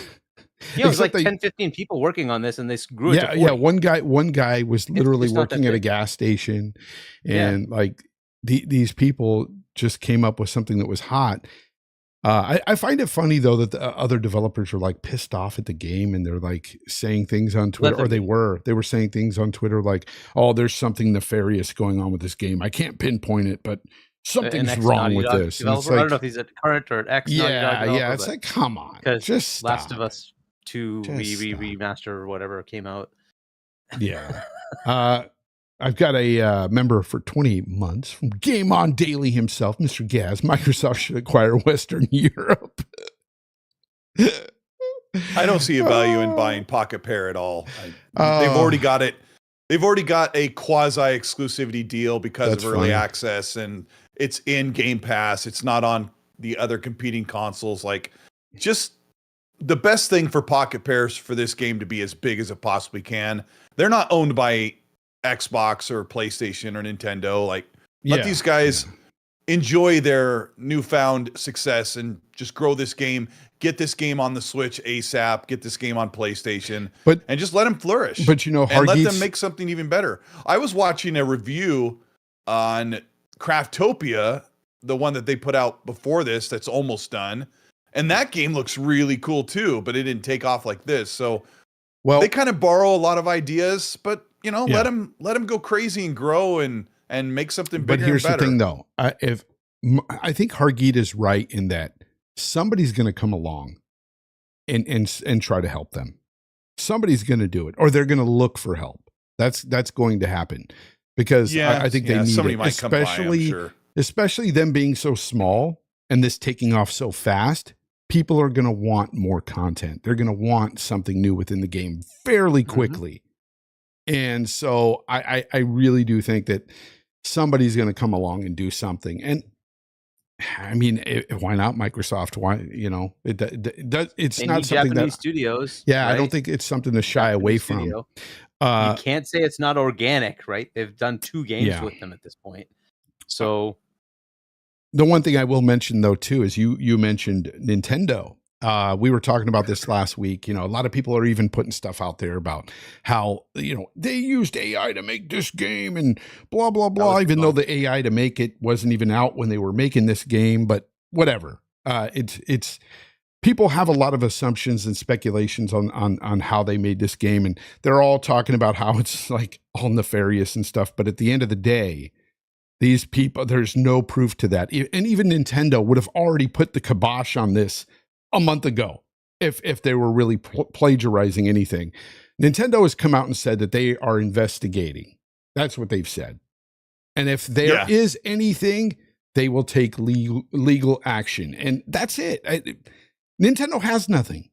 Yeah, it was like 10, 15 people working on this, and they grew it to 40. Yeah, one guy was literally working at a gas station, and like these people just came up with something that was hot. I find it funny though that the other developers are like pissed off at the game and they're like saying things on Twitter, or they were saying things on Twitter like, "Oh, there's something nefarious going on with this game. I can't pinpoint it, but something's wrong with this." Like, I don't know if he's at current or at ex. Yeah. It's like, come on, just stop. Last of Us 2 remaster or whatever came out. Yeah. I've got a member for 20 months from Game On Daily himself, Mr. Gaz. Microsoft should acquire Western Europe. I don't see a value in buying Pocket Pair at all. They've already got it. They've already got a quasi exclusivity deal because of early access, and it's in Game Pass. It's not on the other competing consoles. Like, just the best thing for Pocket Pairs for this game to be as big as it possibly can. They're not owned by Xbox or PlayStation or Nintendo. Like, let these guys enjoy their newfound success and just grow this game. Get this game on the Switch ASAP. Get this game on PlayStation, and just let them flourish. But and let them make something even better. I was watching a review on Craftopia, the one that they put out before this, that's almost done, and that game looks really cool too. But it didn't take off like this. So, they kind of borrow a lot of ideas, but let them go crazy and grow and make something bigger. But here's and better. the thing, though. I think Hargeet is right in that somebody's going to come along and try to help them. Somebody's going to do it, or they're going to look for help. That's going to happen because I think they need somebody it, might come by, I'm sure. Especially them being so small and this taking off so fast. People are going to want more content. They're going to want something new within the game fairly quickly. And so I really do think that somebody's going to come along and do something. And I mean, why not Microsoft? Why, it's they not need something Japanese that studios. Yeah, right? I don't think it's something to shy away from. You can't say it's not organic, right? They've done 2 games with them at this point. So the one thing I will mention though too is you mentioned Nintendo. We were talking about this last week. A lot of people are even putting stuff out there about how, they used AI to make this game and blah, blah, blah, even though the AI to make it wasn't even out when they were making this game, but whatever. It's people have a lot of assumptions and speculations on how they made this game. And they're all talking about how it's like all nefarious and stuff. But at the end of the day, these people, there's no proof to that. And even Nintendo would have already put the kibosh on this a month ago if they were really plagiarizing anything. Nintendo has come out and said that they are investigating. That's what they've said. And if there is anything, they will take legal action. And that's it. Nintendo has nothing.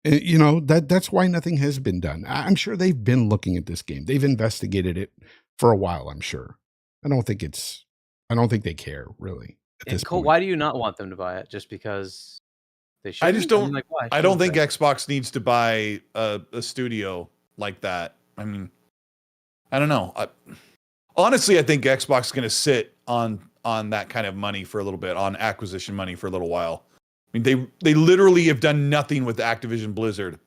That's why nothing has been done. I'm sure they've been looking at this game. They've investigated it for a while, I'm sure. I don't think they care really at this point. Why do you not want them to buy it? Just because they should? I just don't. Why? I don't think Xbox needs to buy a studio like that. I mean, I don't know. Honestly, I think Xbox is going to sit on that kind of money for a little bit, on acquisition money for a little while. I mean, they literally have done nothing with Activision Blizzard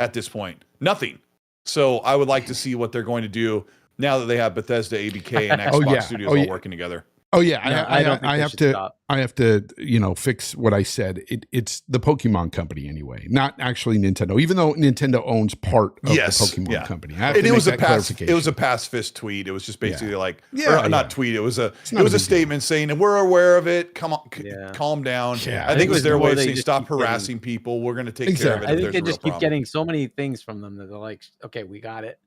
at this point. Nothing. So I would like to see what they're going to do now that they have Bethesda, ABK, and Xbox Studios all working together. Oh yeah, I have to, fix what I said. It's the Pokemon company anyway, not actually Nintendo. Even though Nintendo owns part of the Pokemon company, and it was a pacifist tweet. It was just basically not tweet. It was a statement saying we're aware of it. Come on, calm down. Yeah, I think it was their way of saying stop harassing people. We're going to take care of it. I think they just keep getting so many things from them that they're like, okay, we got it.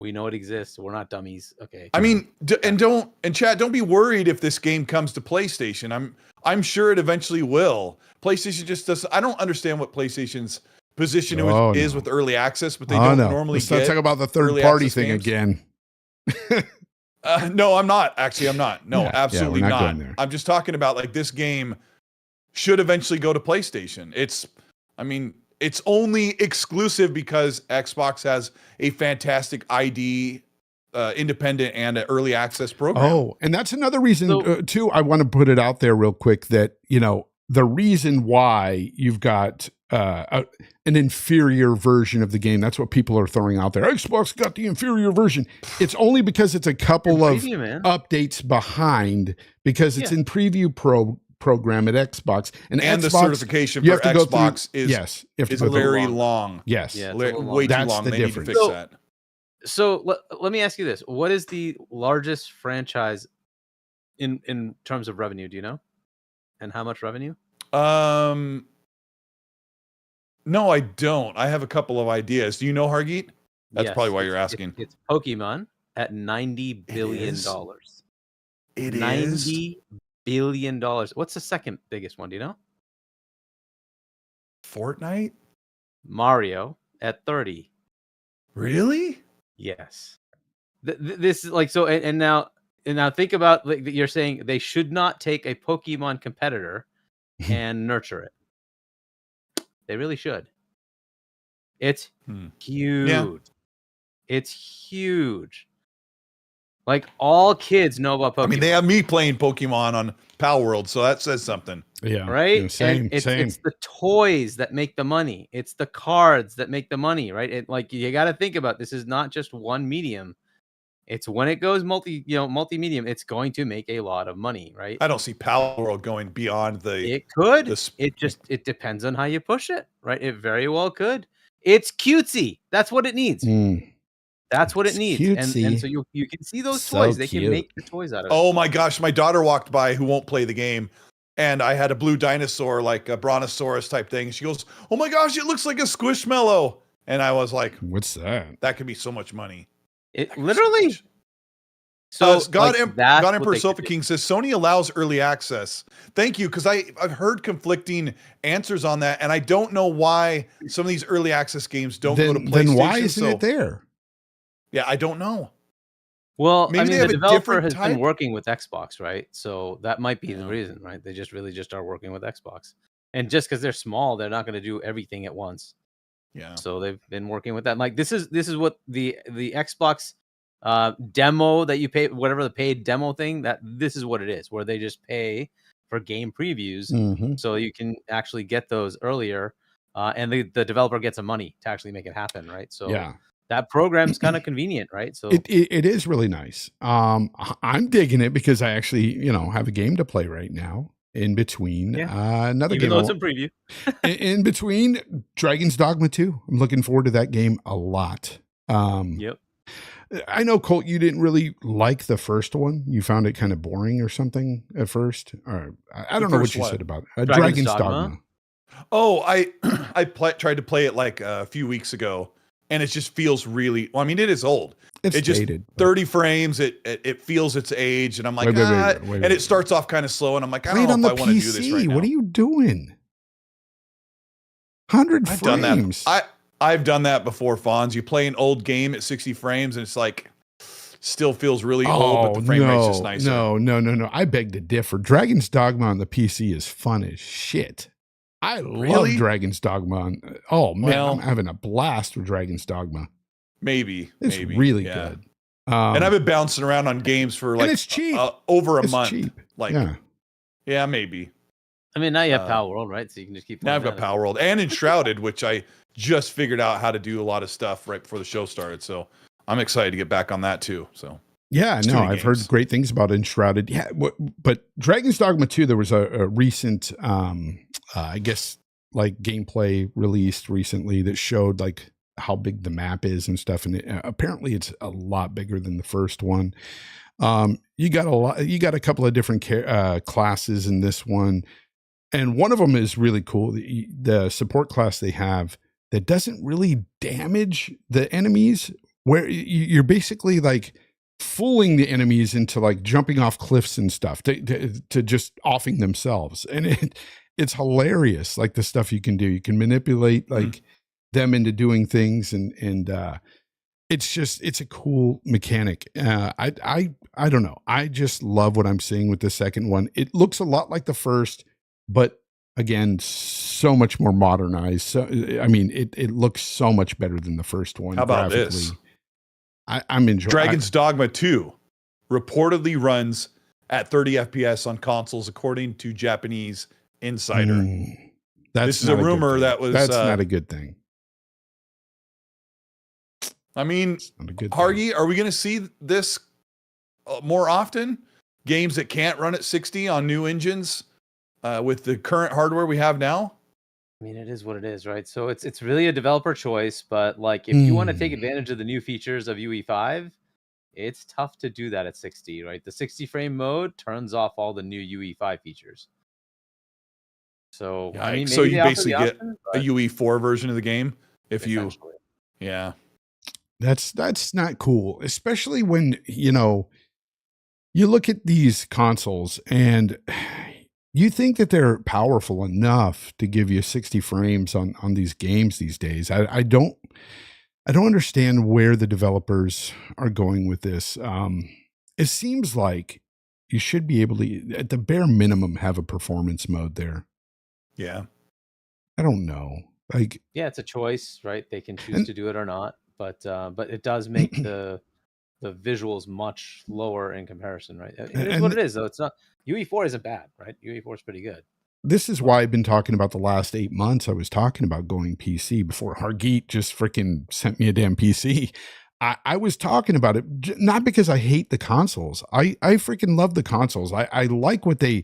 We know it exists. We're not dummies. Okay. I mean, Chad, don't be worried if this game comes to PlayStation. I'm sure it eventually will. PlayStation just does. I don't understand what PlayStation's position is with early access, but they don't normally get. Let's talk about the third party thing again. No, I'm not. Actually, I'm not. No, absolutely we're not. There. I'm just talking about like this game should eventually go to PlayStation. It's only exclusive because Xbox has a fantastic ID, independent and an early access program. Oh, and that's another reason too. I want to put it out there real quick that, the reason why you've got an inferior version of the game, that's what people are throwing out there. Xbox got the inferior version. It's only because it's a couple of updates behind, because it's in preview program at Xbox, and the Xbox, certification you for have to go Xbox through, is yes, you have to is go through- very long. long. yes, Yeah, it's a little Way too That's long. the They need to difference. fix So- that. So let me ask you this: what is the largest franchise in terms of revenue? Do you know? And how much revenue? No, I don't. I have a couple of ideas. Do you know, Hargeet? That's Yes, probably why you're it's- asking. It's Pokemon at $90 billion. It is $90 billion. What's the second biggest one? Do you know? Fortnite. Mario at 30. Really? Yes. This is like so, and now think about like you're saying they should not take a Pokemon competitor and nurture it. They really should. It's huge. It's huge. Like all kids know about Pokemon. I mean, they have me playing Pokemon on Palworld, so that says something. yeah, right? yeah, same, and it's, same. it's the toys that make the money. It's the cards that make the money, right? It like you got to think about this is not just one medium. It's when it goes multi-medium, it's going to make a lot of money, right? I don't see Palworld going beyond the. It could. this- It depends on how you push it, right? It very well could. It's cutesy. That's what it needs. Mm. That's what it It's needs. cutesy. And so you can see those So toys. They can cute. make the toys out of it. Oh my gosh, my daughter walked by who won't play the game, and I had a blue dinosaur, like a brontosaurus type thing. She goes, "Oh my gosh, it looks like a Squishmallow," and I was like, What's that? "That could be so much money." It That could be so literally. much. So God, like, that's God what Emperor they Sofa could do. King says Sony allows early access. Thank you, because I've heard conflicting answers on that, and I don't know why some of these early access games don't go to PlayStation. Then why isn't so- it there? Yeah, I don't know. Well, Maybe I they mean, have the a developer different has type? been working with Xbox, right? So that might be the Yeah. reason, right? They just really just are working with Xbox, and just because they're small, they're not going to do everything at once. Yeah. So they've been working with that. Like this is what the Xbox demo that you pay, whatever the paid demo thing, that this is what it is, where they just pay for game previews, Mhm. so you can actually get those earlier, and the developer gets some money to actually make it happen, right? So Yeah, that program's kind of convenient, right? So it is really nice. I'm digging it because I actually, have a game to play right now in between another even game. though it's a preview, in between Dragon's Dogma 2. I'm looking forward to that game a lot. yep. I know, Colt, you didn't really like the first one. You found it kind of boring or something at first. Or I don't know what first you one? said about Dragon's Dragon's Dogma? Dogma. Oh, I tried to play it like a few weeks ago, and it just feels really. Well, I mean, it is old. It's It just dated. 30 frames. It feels its age, and I'm like, Wait, and it starts off kind of slow, and I'm like, I Wait don't on know the if I want to do this PC. right now. What are you doing? 100 I've frames. done that. I've done that before, Fonz. You play an old game at 60 frames, and it's like still feels really old, but the frame rate's just nicer. No. I beg to differ. Dragon's Dogma on the PC is fun as shit. I love Really? Dragon's Dogma. Oh man, Well- I'm having a blast with Dragon's Dogma. Maybe It's maybe. really Yeah. good. And I've been bouncing around on games for like and it's cheap. over a It's month. cheap. Like, Yeah. yeah, maybe. I mean, now you have Uh, Palworld, right? So you can just keep. Now I've playing got that. Palworld and Enshrouded, which I just figured out how to do a lot of stuff right before the show started. So I'm excited to get back on that too. So Yeah, It's too no, many I've heard games. great things about Enshrouded. Yeah, but Dragon's Dogma 2, there was a recent, I guess, like gameplay released recently that showed like how big the map is and stuff. And apparently it's a lot bigger than the first one. You got a couple of different classes in this one. And one of them is really cool. The support class they have that doesn't really damage the enemies, where you're basically like fooling the enemies into like jumping off cliffs and stuff to just offing themselves. And it's hilarious. Like the stuff you can do, you can manipulate like them into doing things. And it's a cool mechanic. I don't know. I just love what I'm seeing with the second one. It looks a lot like the first, but again, so much more modernized. So, I mean, it looks so much better than the first one. how about this? I'm enjoying Dragon's Dogma 2 reportedly runs at 30 FPS on consoles, according to Japanese Insider. This is a not good rumor thing. that was, That's not a good thing. I mean, It's not a good thing. Hargeet, are we going to see this more often? Games that can't run at 60 on new engines with the current hardware we have now? I mean, it is what it is, right? So it's really a developer choice, but like if you want to take advantage of the new features of UE5, it's tough to do that at 60, right? The 60 frame mode turns off all the new UE5 features. So I mean, maybe so you they offer basically the get option, a but UE4 version of the game if you, essentially. yeah. That's not cool, especially when, you know, you look at these consoles and you think that they're powerful enough to give you 60 frames on these games these days. I don't understand where the developers are going with this. It seems like you should be able to, at the bare minimum, have a performance mode there. Yeah. I don't know. Like, Yeah, it's a choice, right? They can choose And- to do it or not, but it does make the visuals much lower in comparison, right? It is what it is, though. It's not UE4 isn't bad, right? UE4 is pretty good. this is why I've been talking about the last 8 months. I was talking about going PC before Hargeet just freaking sent me a damn PC. I was talking about it not because I hate the consoles. I freaking love the consoles. I like what they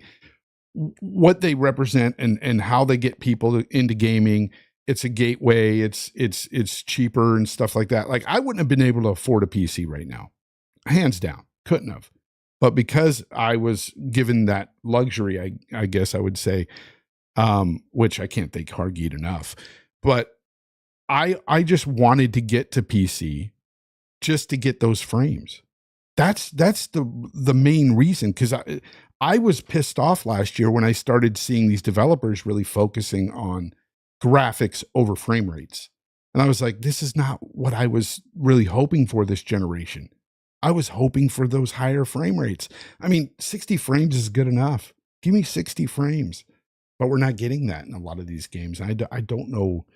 represent and how they get people into gaming. It's a gateway. It's cheaper and stuff like that. Like, I wouldn't have been able to afford a PC right now, hands down, couldn't have. But because I was given that luxury, I guess I would say, which I can't thank Hargeet enough, but I just wanted to get to PC just to get those frames. That's the main reason, because I was pissed off last year when I started seeing these developers really focusing on graphics over frame rates. And I was like, this is not what I was really hoping for this generation. I was hoping for those higher frame rates. I mean, 60 frames is good enough. Give me 60 frames. But we're not getting that in a lot of these games. I don't know.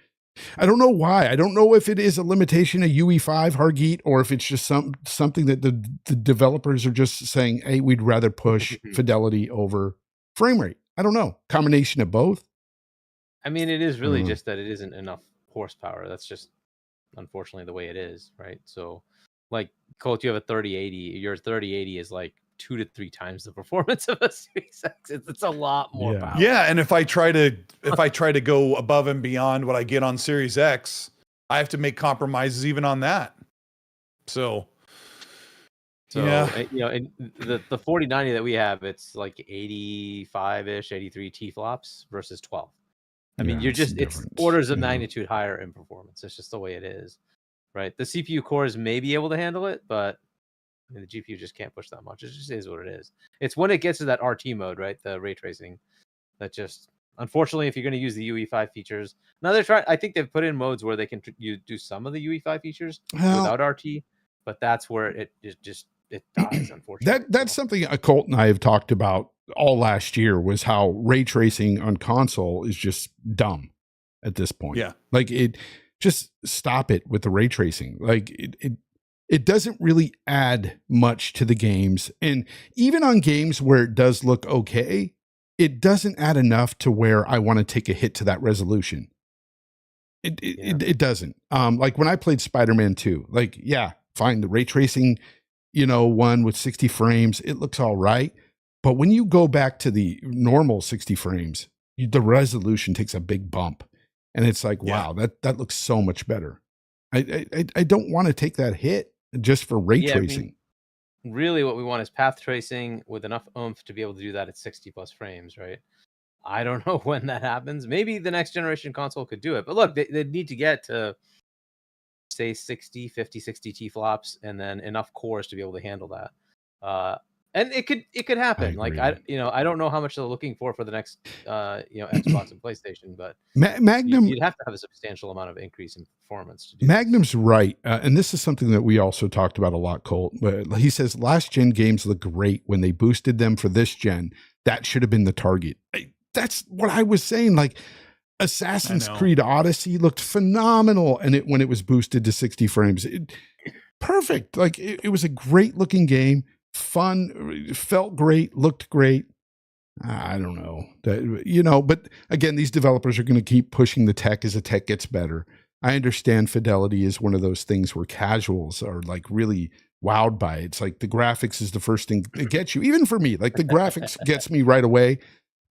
I don't know why. I don't know if it is a limitation of UE5, Hargeet, or if it's just something that the developers are just saying, hey, we'd rather push fidelity over frame rate. I don't know. Combination of both. I mean, it is really just that it isn't enough horsepower. That's just unfortunately the way it is, right? So, like, Colt, you have a 3080. Your 3080 is like 2 to 3 times the performance of a Series X. It's a lot more power. Yeah, and if I try to go above and beyond what I get on Series X, I have to make compromises even on that. So yeah, you know, and the 4090 that we have, it's like 85-ish, 83 T-flops versus 12. I mean, it's orders of magnitude higher in performance. It's just the way it is, right? The CPU cores may be able to handle it, but I mean, the GPU just can't push that much. It just is what it is. It's when it gets to that RT mode, right? The ray tracing, that just, unfortunately, if you're going to use the UE5 features, now I think they've put in modes where they can do some of the UE5 features without RT, but that's where it dies, unfortunately. That's something Colt and I have talked about all last year, was how ray tracing on console is just dumb at this point. Yeah. Like, it just stop it with the ray tracing. Like, it doesn't really add much to the games. And even on games where it does look okay, it doesn't add enough to where I want to take a hit to that resolution. It doesn't. Like when I played Spider-Man 2, like, yeah, fine. The ray tracing, one with 60 frames, it looks all right. But when you go back to the normal 60 frames, the resolution takes a big bump. And it's like, wow, that looks so much better. I don't want to take that hit just for ray tracing. I mean, really what we want is path tracing with enough oomph to be able to do that at 60 plus frames, right? I don't know when that happens. Maybe the next generation console could do it. But look, they need to get to, say, 50, 60 T-flops and then enough cores to be able to handle that. And it could happen. Like, I don't know how much they're looking for the next Xbox and PlayStation, but Magnum, you'd have to have a substantial amount of increase in performance to do Magnum's this. Right, and this is something that we also talked about a lot, Colt. He says last gen games look great. When they boosted them for this gen, that should have been the target. That's what I was saying. Like, Assassin's Creed Odyssey looked phenomenal, and when it was boosted to 60 frames, perfect. Like, it was a great looking game. Fun, felt great, looked great. I don't know but again, these developers are going to keep pushing the tech as the tech gets better. I understand fidelity is one of those things where casuals are like really wowed by it. It's like the graphics is the first thing that gets you. Even for me, like, the graphics gets me right away,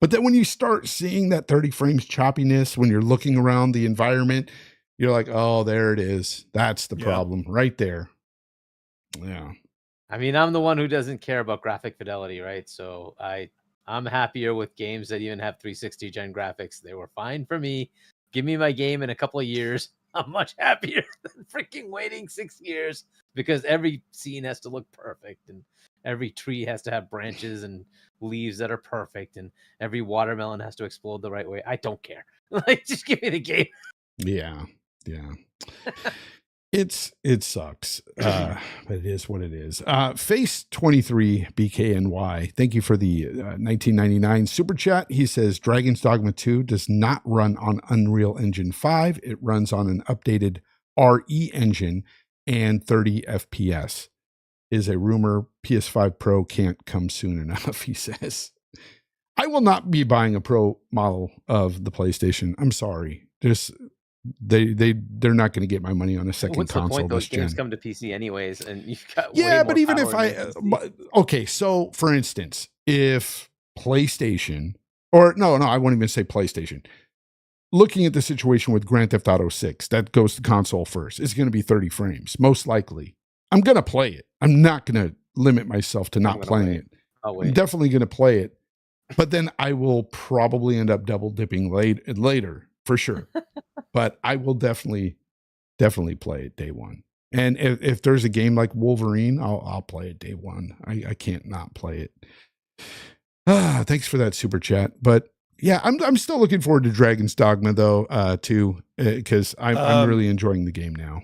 But then when you start seeing that 30 frames choppiness, when you're looking around the environment, you're like, oh, there it is. That's the problem right there. Yeah. I mean, I'm the one who doesn't care about graphic fidelity, right? So I'm happier with games that even have 360 gen graphics. They were fine for me. Give me my game in a couple of years. I'm much happier than freaking waiting 6 years because every scene has to look perfect and every tree has to have branches and leaves that are perfect and every watermelon has to explode the right way. I don't care. Like, just give me the game. Yeah. Yeah. It sucks. But it is what it is. Face 23 BKNY. Thank you for the 1999 super chat. He says Dragon's Dogma 2 does not run on Unreal Engine 5. It runs on an updated RE engine and 30 FPS. Is a rumor. PS5 Pro can't come soon enough, he says. I will not be buying a Pro model of the PlayStation. I'm sorry. They're not going to get my money on a second What's console. the point? Those this games gen. come to PC anyways, and you've got Yeah, way but more even power if than PC. okay, so for instance, if PlayStation or no, I won't even say PlayStation. Looking at the situation with Grand Theft Auto 6, that goes to console first. It's going to be 30 frames, most likely. I'm going to play it. I'm not going to limit myself to not playing it. I'll I'm definitely going to play it, but then I will probably end up double dipping later for sure. But I will definitely play it day one. And if there's a game like Wolverine, I'll play it day one. I can't not play it. Thanks for that super chat. But yeah, I'm still looking forward to Dragon's Dogma though, too, because I'm really enjoying the game now.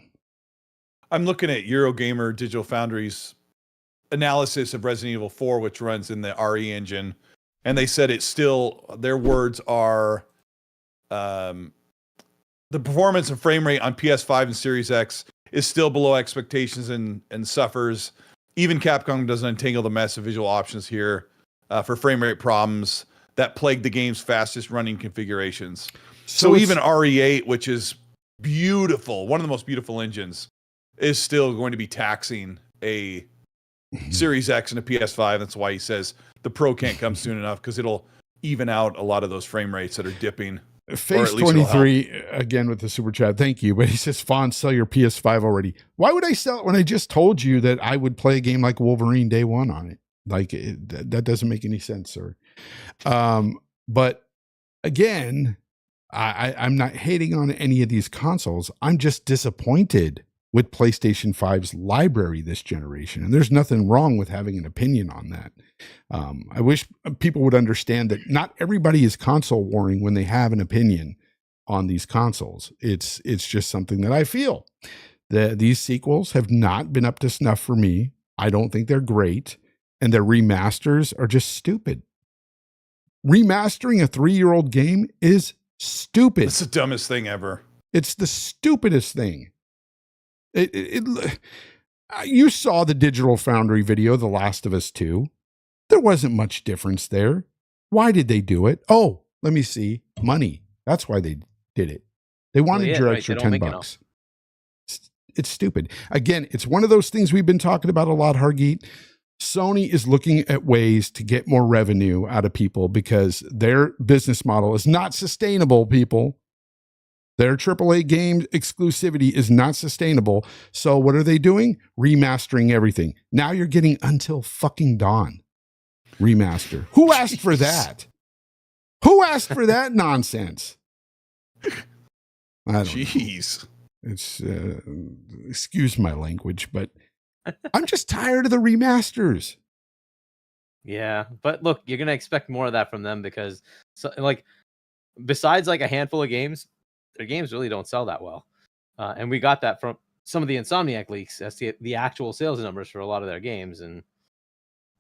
I'm looking at Eurogamer Digital Foundry's analysis of Resident Evil 4, which runs in the RE engine, and they said it's still, their words are, the performance and frame rate on PS5 and Series X is still below expectations and suffers. Even Capcom doesn't untangle the mess of visual options here for frame rate problems that plague the game's fastest running configurations. So even RE8, which is beautiful, one of the most beautiful engines, is still going to be taxing a Series X and a PS5. That's why he says the Pro can't come soon enough, because it'll even out a lot of those frame rates that are dipping. Face 23 again with the super chat. Thank you. But he says, FOnz, sell your PS5 already. Why would I sell it when I just told you that I would play a game like Wolverine day one on it? Like that doesn't make any sense, sir. But again, I'm not hating on any of these consoles. I'm just disappointed with PlayStation 5's library this generation. And there's nothing wrong with having an opinion on that. I wish people would understand that not everybody is console warring when they have an opinion on these consoles. It's just something that I feel. These sequels have not been up to snuff for me. I don't think they're great. And their remasters are just stupid. Remastering a 3-year-old game is stupid. It's the dumbest thing ever. It's the stupidest thing. You saw the Digital Foundry video, The Last of Us 2. There wasn't much difference there. Why did they do it? Oh, let me see. Money. That's why they did it. They wanted your extra $10. It's stupid. Again, it's one of those things we've been talking about a lot, Hargeet. Sony is looking at ways to get more revenue out of people because their business model is not sustainable, people. Their AAA game exclusivity is not sustainable. So what are they doing? Remastering everything. Now you're getting Until Fucking Dawn remaster. Who asked for that? Who asked for that nonsense? I don't know. It's excuse my language, but I'm just tired of the remasters. Yeah, but look, you're gonna expect more of that from them because, besides like a handful of games, their games really don't sell that well, and we got that from some of the Insomniac leaks as the actual sales numbers for a lot of their games, and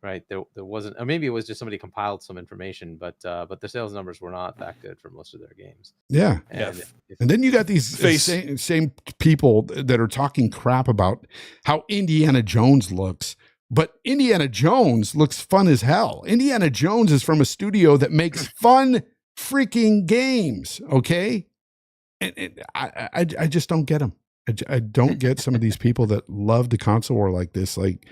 right there wasn't, or maybe it was just somebody compiled some information, but the sales numbers were not that good for most of their games. Yeah, and then you got these same people that are talking crap about how Indiana Jones looks. But Indiana Jones looks fun as hell. Indiana Jones is from a studio that makes fun freaking games. Okay. And I just don't get them. I don't get some of these people that love the console war like this. Like,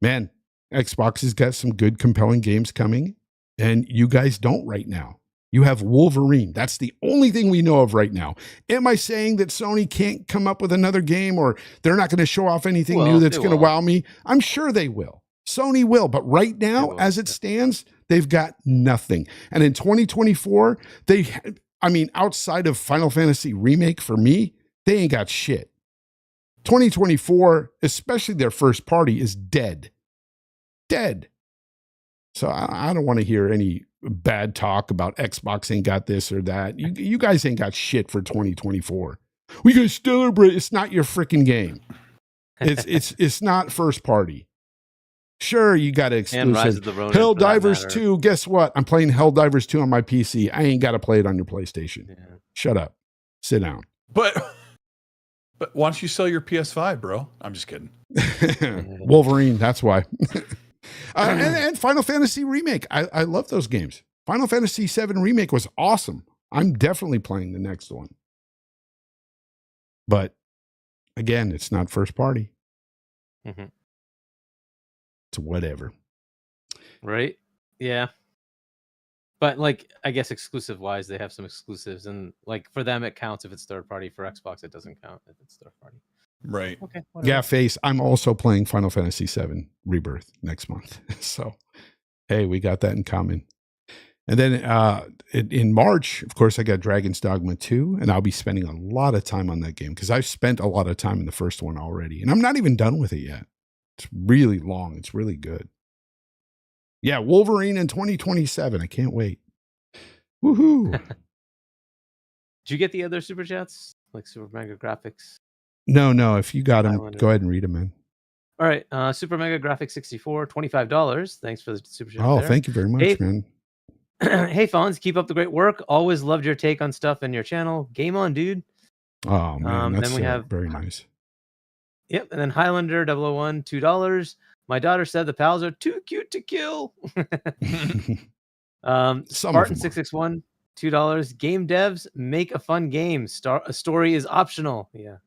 man, Xbox has got some good, compelling games coming. And you guys don't right now. You have Wolverine. That's the only thing we know of right now. Am I saying that Sony can't come up with another game or they're not going to show off anything new that's going to wow me? I'm sure they will. Sony will. But right now, as it stands, they've got nothing. And in 2024, outside of Final Fantasy Remake for me, they ain't got shit. 2024, especially their first party, is dead. Dead. So I don't want to hear any bad talk about Xbox ain't got this or that. You guys ain't got shit for 2024. We can celebrate. It's not your freaking game. It's not first party. Sure, you got to exclusive. Helldivers 2. Guess what? I'm playing Helldivers 2 on my PC. I ain't got to play it on your PlayStation. Yeah. Shut up. Sit down. But why don't you sell your PS5, bro? I'm just kidding. Wolverine. That's why. And Final Fantasy Remake. I love those games. Final Fantasy VII Remake was awesome. I'm definitely playing the next one. But again, it's not first party. Mm-hmm. It's whatever. Right? Yeah. But like, I guess exclusive wise, they have some exclusives, and like for them, it counts if it's third party. For Xbox, it doesn't count if it's third party. Right. Okay. Whatever. Yeah, Face. I'm also playing Final Fantasy VII Rebirth next month. So, hey, we got that in common. And then in March, of course, I got Dragon's Dogma 2, and I'll be spending a lot of time on that game because I've spent a lot of time in the first one already, and I'm not even done with it yet. It's really long. It's really good. Yeah, Wolverine in 2027. I can't wait. Woohoo. Did you get the other super chats? Like Super Mega Graphics? No. If you got them, go ahead and read them, man. All right. Super Mega Graphics 64, $25. Thanks for the super chat. Oh, thank you very much, man. Hey, FOnz, keep up the great work. Always loved your take on stuff in your channel. Game on, dude. Oh, man. That's then we have very nice. Yep. And then Highlander 001, $2. My daughter said the pals are too cute to kill. Spartan 661, $2. Game devs, make a fun game. A story is optional. Yeah.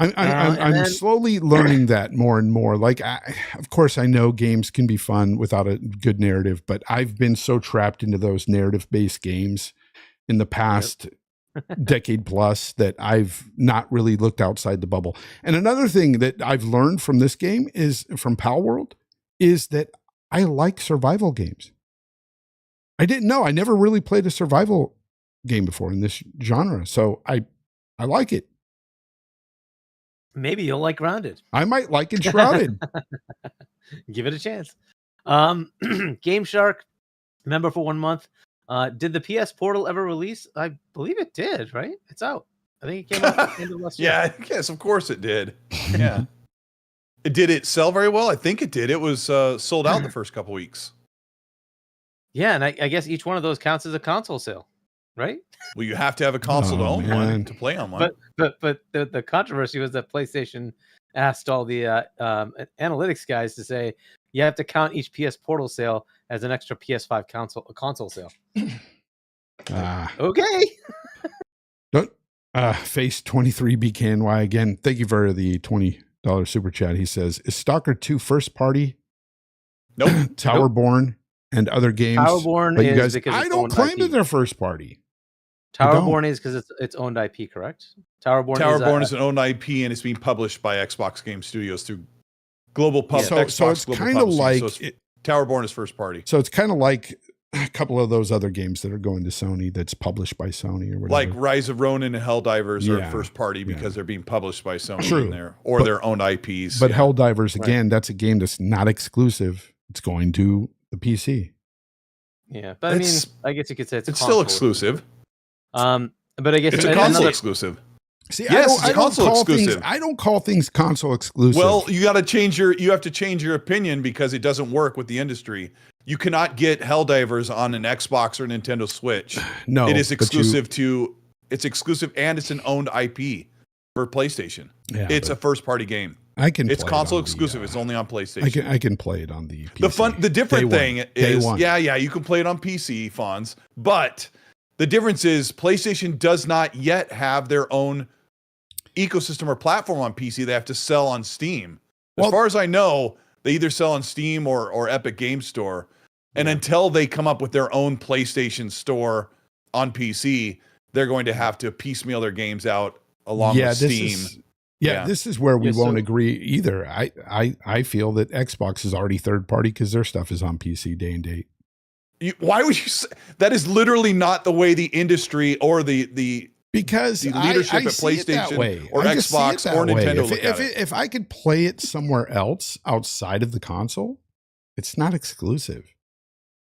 I'm slowly learning that more and more. Like, of course, I know games can be fun without a good narrative, but I've been so trapped into those narrative-based games in the past decade plus that I've not really looked outside the bubble. And another thing that I've learned from this game from Palworld is that I like survival games. I didn't know. I never really played a survival game before in this genre, so I like it. Maybe you'll like Grounded. I might like Enshrouded. Give it a chance. Game Shark, member for 1 month. Did the PS Portal ever release? I believe it did, right? It's out. I think it came out at the end of last year. Yeah, yes, of course it did. Yeah. Did it sell very well? I think it did. It was sold out the first couple weeks. Yeah, and I guess each one of those counts as a console sale, right? Well, you have to have a console to own one to play on one. But the controversy was that PlayStation asked all the analytics guys to say you have to count each PS Portal sale as an extra PS5 console sale. Okay. Face 23 BKNY again. Thank you for the $20 super chat. He says, is Stalker 2 first party? Nope. Towerborn and other games. Towerborn is guys, because I don't claim that they're first party. Towerborn is because it's owned IP, correct? Towerborn is an owned IP and it's being published by Xbox Game Studios through Global Publishing. So it's kind of like Towerborn is first party. So it's kind of like a couple of those other games that are going to Sony that's published by Sony or whatever. Like Rise of Ronin and Helldivers are first party because they're being published by Sony in there or their own IPs. But Helldivers, again, that's a game that's not exclusive. It's going to the PC. Yeah, but I mean, I guess you could say it's still exclusive. But I guess it's a console exclusive. See, I don't call things console exclusive. Well, you have to change your opinion because it doesn't work with the industry. You cannot get Helldivers on an Xbox or Nintendo Switch. No, it is exclusive it's exclusive and it's an owned IP for PlayStation. Yeah, it's a first party game. It's console exclusive. It's only on PlayStation. I can play it on the PC. The different thing is, you can play it on PC, FOnz, but the difference is PlayStation does not yet have their own ecosystem or platform on PC. They have to sell on Steam. As far as I know, they either sell on Steam or Epic Game Store. And until they come up with their own PlayStation store on PC, they're going to have to piecemeal their games out along with Steam. This is where we Yeah, won't so- agree either. I feel that Xbox is already third party because their stuff is on PC day and date. Why would you say that? Is literally not the way the industry or the Because the leadership I at see it that PlayStation way. or I just see it Xbox that or way. Nintendo If, look at it. if I could play it somewhere else outside of the console, it's not exclusive.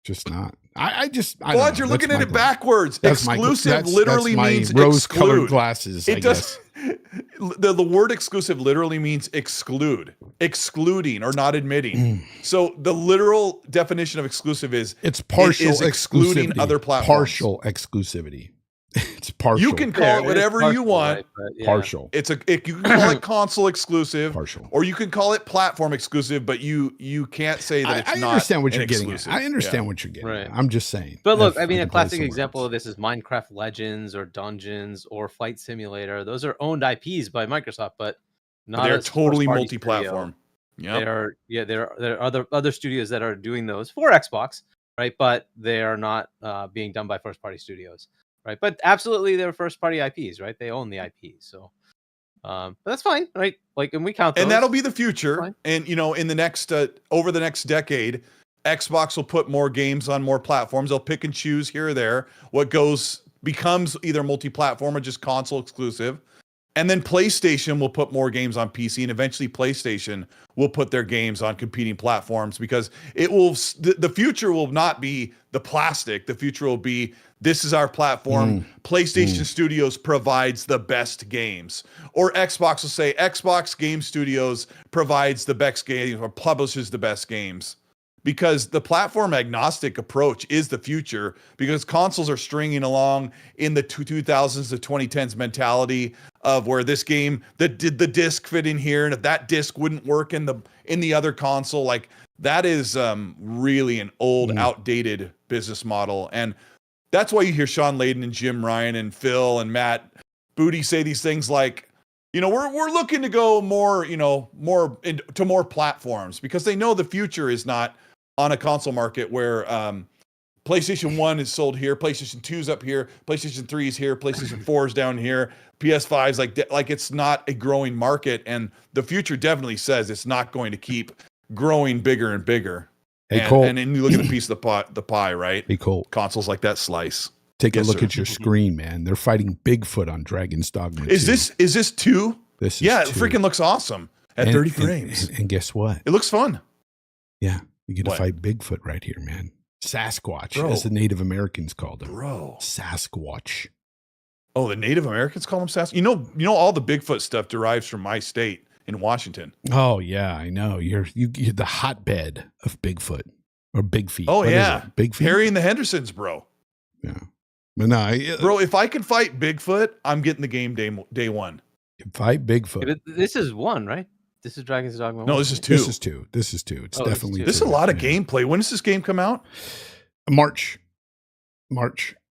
Just not. I don't Fudge, know. you're That's looking at my it point. backwards. That's my- Exclusive that's literally my means rose-colored exclude. glasses. I It does. guess. The word exclusive literally means exclude, excluding or not admitting. So the literal definition of exclusive is It's partial it is excluding exclusivity. other platforms. Partial exclusivity. It's partial. You can call Fair, it is whatever you partial, want. right? But, yeah. partial. You can call it console exclusive, Partial. or you can call it platform exclusive, but you can't say that it's I not. understand what an you're getting at. exclusive. I understand Yeah. what you're getting Right. at. I'm just saying. But look, if I mean, a can play classic somewhere example else. of this is Minecraft Legends or Dungeons or Flight Simulator. Those are owned IPs by Microsoft, but not They're as totally first-party multi-platform. studio. Yeah. There are other studios that are doing those for Xbox, right? But they are not being done by first-party studios, right? But absolutely, they're first-party IPs, right? They own the IP, so but that's fine, right? Like, and we count those. And that'll be the future. Fine. And in the next over the next decade, Xbox will put more games on more platforms. They'll pick and choose here or there what becomes either multi-platform or just console exclusive. And then PlayStation will put more games on PC, and eventually PlayStation will put their games on competing platforms, because the future will not be the plastic. The future will be, this is our platform. PlayStation Studios provides the best games. Or Xbox will say, Xbox Game Studios provides the best games or publishes the best games. Because the platform agnostic approach is the future, because consoles are stringing along in the 2000s to 2010s mentality of where this game, did the disc fit in here, and if that disc wouldn't work in the other console, like that is really an old, outdated business model. And that's why you hear Sean Layden and Jim Ryan and Phil and Matt Booty say these things like, we're looking to go more, to more platforms, because they know the future is not on a console market where PlayStation 1 is sold here, PlayStation 2 is up here, PlayStation 3 is here, PlayStation 4 is down here, PS5 is like it's not a growing market. And the future definitely says it's not going to keep growing bigger and bigger. Hey, and, Colt. and then you look at the piece of the pie, right? Hey, Colt. Consoles like that slice. Take Yes, a look sir. at your screen, man. They're fighting Bigfoot on Dragon's Dogma. Is 2. this 2? This is Yeah, it 2. freaking looks awesome at 30 frames. And guess what? It looks fun. Yeah, you get to What? fight Bigfoot right here, man. Sasquatch, Bro. as the Native Americans called him. Bro. Sasquatch. Oh, the Native Americans call them Sasquatch. You know, all the Bigfoot stuff derives from my state in Washington. Oh yeah, I know. You're the hotbed of Bigfoot or Big Feet. Oh What is yeah, it? Big Feet. Harry and the Hendersons, bro. Yeah, but no, Bro, if I can fight Bigfoot, I'm getting the game day one. fight Bigfoot. But this is one, right? This is Dragon's Dogma. No, 1, this is right? 2. This is 2. This is 2. It's Oh, this is definitely 2. This is 2. a lot of Yeah. gameplay. When does this game come out? March.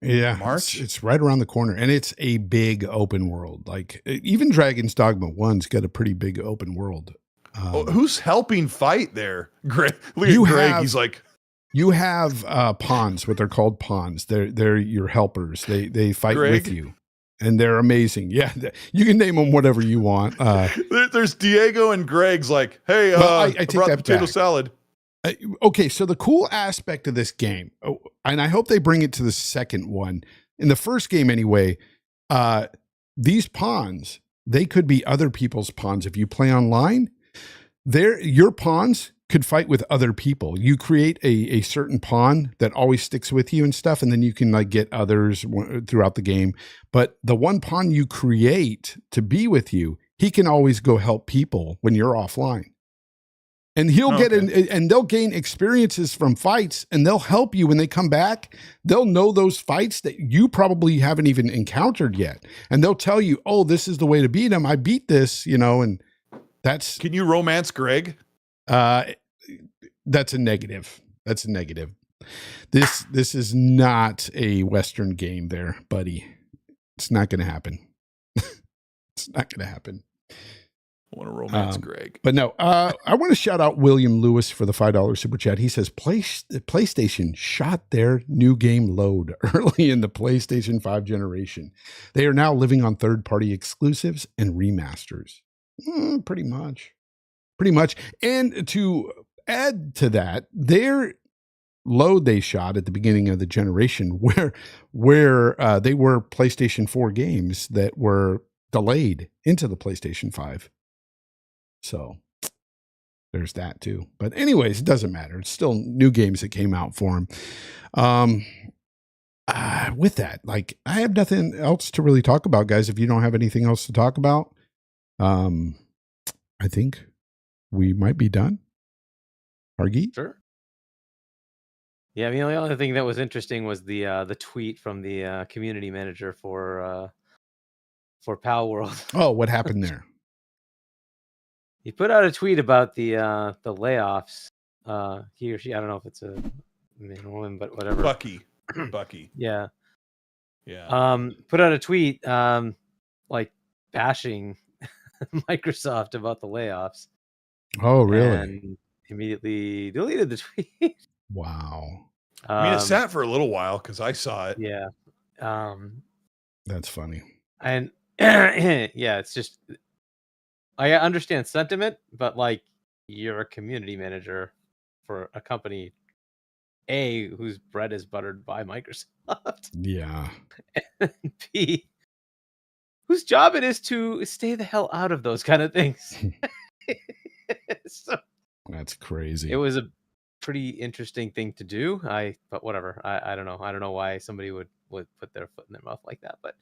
Yeah, March? It's right around the corner, and it's a big open world. Like even Dragon's Dogma 1's got a pretty big open world. Who's helping fight there? Greg. Look at You Greg. have- He's like, You have pawns, what they're called pawns. They're your helpers. They fight Greg? with you, and they're amazing. Yeah, you can name them whatever you want. there's Diego and Greg's like, hey, Well, I I take brought that potato back. salad. Okay, so the cool aspect of this game, and I hope they bring it to the second one. In the first game, anyway, these pawns, they could be other people's pawns. If you play online, your pawns could fight with other people. You create a certain pawn that always sticks with you and stuff, and then you can like get others throughout the game. But the one pawn you create to be with you, he can always go help people when you're offline. And he'll get in, and they'll gain experiences from fights, and they'll help you when they come back. They'll know those fights that you probably haven't even encountered yet. And they'll tell you, oh, this is the way to beat him. I beat this, and that's, Can you romance Greg? that's a negative. That's a negative. This is not a Western game there, buddy. It's not going to happen. It's not going to happen. I want to romance Greg. But no, I want to shout out William Lewis for the $5 super chat. He says PlayStation shot their new game load early in the PlayStation 5 generation. They are now living on third-party exclusives and remasters. Pretty much. And to add to that, their load they shot at the beginning of the generation where they were PlayStation 4 games that were delayed into the PlayStation 5. So there's that too. But anyways, it doesn't matter. It's still new games that came out for him. With that, like, I have nothing else to really talk about, guys. If you don't have anything else to talk about, I think we might be done. Hargeet? Sure. Yeah, I mean, the only thing that was interesting was the tweet from the community manager for Palworld. Oh, what happened there? He put out a tweet about the layoffs. He or she, I don't know if it's a man or woman, but whatever. Bucky. Yeah. Yeah. Put out a tweet like bashing Microsoft about the layoffs. Oh, really? And immediately deleted the tweet. Wow. I mean, it sat for a little while because I saw it. Yeah. That's funny. And yeah, it's just, I understand sentiment, but like, you're a community manager for a company, A, whose bread is buttered by Microsoft. Yeah. And B, whose job it is to stay the hell out of those kind of things. So that's crazy. it was a pretty interesting thing to do. But whatever. I don't know. I don't know why somebody would put their foot in their mouth like that, but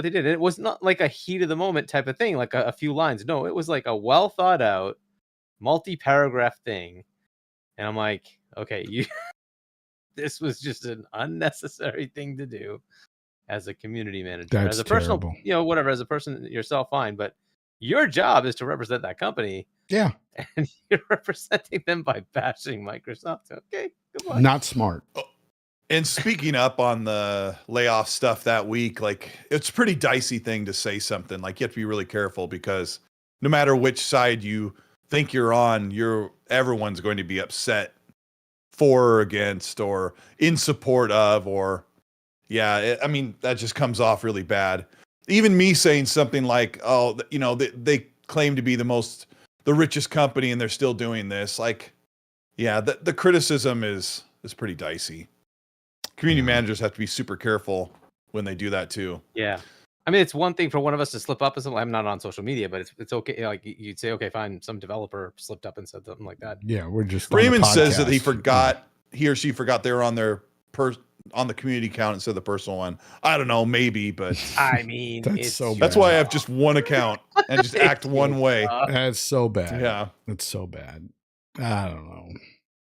they did. It was not like a heat of the moment type of thing, like a few lines. No, it was like a well thought out, multi-paragraph thing. And I'm like, okay, this was just an unnecessary thing to do as a community manager. That's as a personal, terrible. Whatever, as a person yourself, fine. But your job is to represent that company. Yeah. And you're representing them by bashing Microsoft. Okay, good luck. Not smart. And speaking up on the layoff stuff that week, like, it's a pretty dicey thing to say something. Like, you have to be really careful because no matter which side you think you're on, everyone's going to be upset for or against or in support of, or I mean, that just comes off really bad. Even me saying something like, oh, they claim to be the richest company and they're still doing this. Like, yeah, the criticism is pretty dicey. Community managers have to be super careful when they do that too. Yeah. I mean, it's one thing for one of us to slip up and something. I'm not on social media, but it's okay. Like, you'd say, okay, fine. Some developer slipped up and said something like that. Yeah, we're just. Raymond says that he or she forgot they were on their on the community account instead of the personal one. I don't know, maybe, but I mean, that's why I have just one account and just act one way. That's so bad. Yeah, that's so bad. I don't know.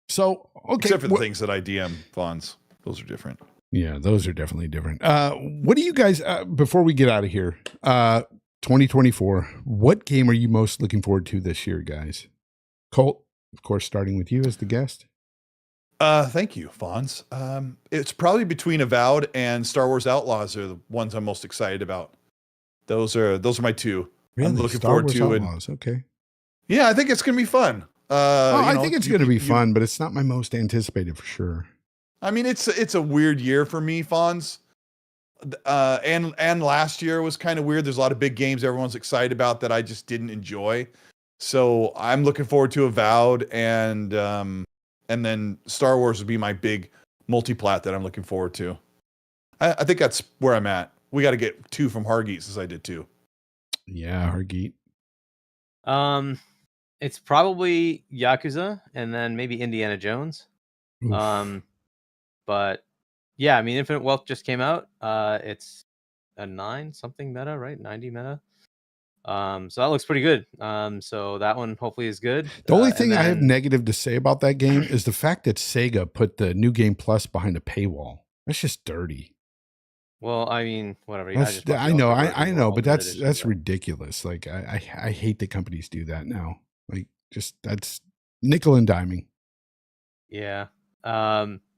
So okay, except for the things that I DM FOnz. Those are different. Yeah, those are definitely different. What do you guys, before we get out of here, 2024, what game are you most looking forward to this year, guys? Colt, of course, starting with you as the guest. Thank you, FOnz. It's probably between Avowed and Star Wars Outlaws are the ones I'm most excited about. Those are my two. Really? I'm looking Star forward Wars to Outlaws. Okay. Yeah, I think it's going to be fun. I think it's going to be fun, but it's not my most anticipated for sure. I mean, it's a weird year for me, FOnz. And last year was kind of weird. There's a lot of big games everyone's excited about that I just didn't enjoy. So I'm looking forward to Avowed, and then Star Wars would be my big multi-plat that I'm looking forward to. I think that's where I'm at. We got to get 2 from Hargeet since I did 2. Yeah, Hargeet. It's probably Yakuza and then maybe Indiana Jones. Oof. But yeah, I mean, Infinite Wealth just came out. It's a 9 something meta, right? 90 meta. So that looks pretty good. So that one hopefully is good. The only thing I have negative to say about that game is the fact that Sega put the New Game Plus behind a paywall. That's just dirty. Well, I mean, whatever. I know, but that's ridiculous. Like, I hate that companies do that now. Like, just that's nickel and diming. Yeah.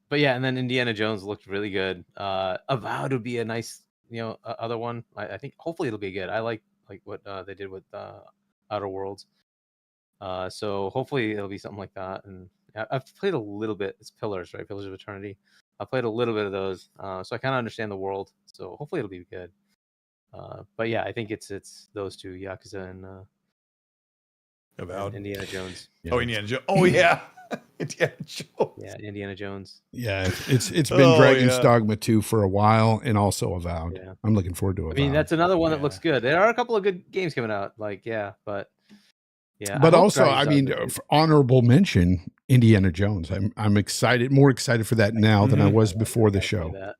But yeah, and then Indiana Jones looked really good. Avowed would be a nice, other one. I think hopefully it'll be good. I like what they did with Outer Worlds. So hopefully it'll be something like that. And I've played a little bit. It's Pillars, right? Pillars of Eternity. I played a little bit of those, so I kind of understand the world. So hopefully it'll be good. But yeah, I think it's those two, Yakuza and Avowed. Indiana Jones. Yeah. Oh, Indiana Jones. Oh, yeah. Indiana Jones. Yeah, Indiana Jones. Yeah, it's been Dragon's yeah. Dogma 2 for a while, and also Avowed. Yeah. I'm looking forward to Avowed. I mean, that's another one that Yeah. looks good. There are a couple of good games coming out. Like, yeah, but yeah. But I hope also, I Dragon's mean, Dogma for honorable mention, Indiana Jones. I'm excited, more excited for that now than I Mhm. was before the Gotta show. play that.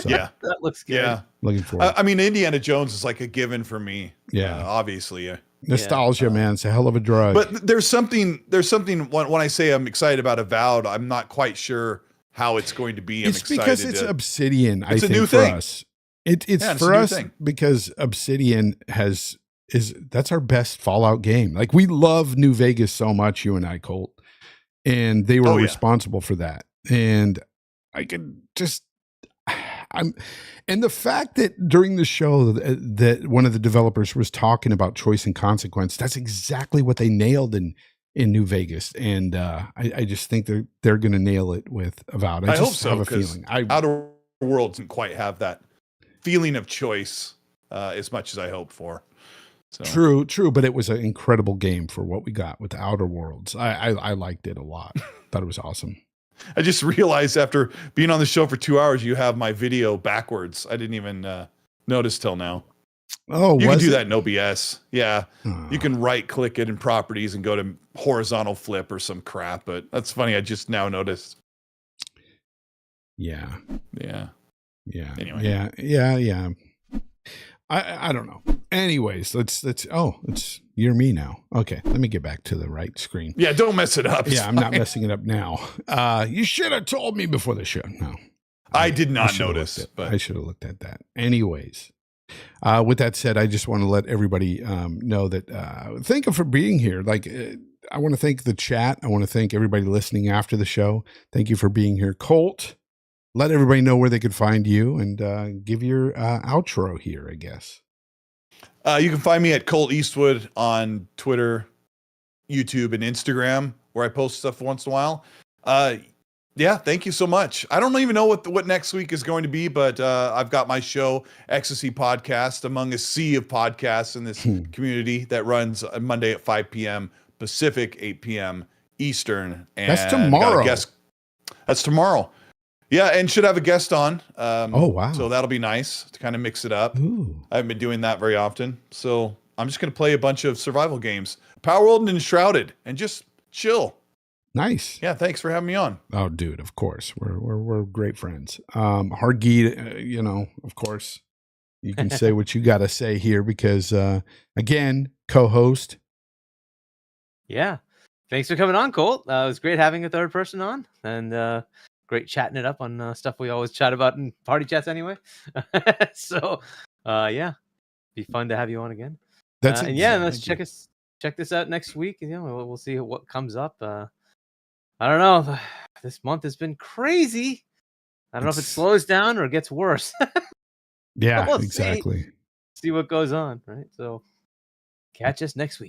So, Yeah. That looks good. Yeah. looking forward. I mean, Indiana Jones is like a given for me. Yeah. Obviously. Nostalgia, man. It's a hell of a drug. But there's something when I say I'm excited about Avowed, I'm not quite sure how it's going to be. I'm it's excited because it's Obsidian. I It's a think new for thing. us, it's Yeah, it's for a new us thing. because Obsidian that's our best Fallout game. Like, we love New Vegas so much, you and I, Colt, and they were Oh, yeah. responsible for that. And I could just, and the fact that during the show that one of the developers was talking about choice and consequence, that's exactly what they nailed in New Vegas. And I just think they're going to nail it with Avowed. I just hope so, have a 'cause feeling. Outer Worlds didn't quite have that feeling of choice as much as I hoped for. So. True, but it was an incredible game for what we got with Outer Worlds. I liked it a lot. Thought it was awesome. I just realized after being on the show for 2 hours, you have my video backwards. I didn't even notice till now. Oh, You can was do it? that in OBS. Yeah. Oh. You can right click it in properties and go to horizontal flip or some crap, but that's funny. I just now noticed. Yeah. Yeah. Yeah. Anyway. Yeah. I don't know. Anyways, let's you're me now. Okay, let me get back to the right screen. Yeah, don't mess it up. It's Yeah, I'm not fine. messing it up now. You should have told me before the show. No. I did not should have notice, looked at- but I should have looked at that. Anyways, with that said, I just want to let everybody know that thank you for being here. Like, I want to thank the chat. I want to thank everybody listening after the show. Thank you for being here. Colt, let everybody know where they could find you and give your outro here, I guess. you can find me at Colt Eastwood on Twitter, YouTube, and Instagram, where I post stuff once in a while. Yeah, thank you so much. I don't even know what next week is going to be, but I've got my show, Ecstasy Podcast, among a sea of podcasts in this community that runs on Monday at 5 p.m. Pacific, 8 p.m. Eastern. And That's got a tomorrow. guest- That's tomorrow. Yeah, and should have a guest on. Oh, wow. So that'll be nice to kind of mix it up. Ooh. I haven't been doing that very often. So I'm just going to play a bunch of survival games, Palworld and Enshrouded, and just chill. Nice. Yeah, thanks for having me on. Oh, dude, of course. We're great friends. Hargeet, of course, you can say what you got to say here because, again, co-host. Yeah. Thanks for coming on, Colt. It was great having a third person on, and great chatting it up on stuff we always chat about in party chats anyway. So, yeah, be fun to have you on again. That's and it. yeah, let's Thank you. check this out next week. We'll see what comes up. I don't know. This month has been crazy. I don't know if it It's- slows down or gets worse. Yeah, We'll see. exactly. See what goes on, right? So, catch us next week.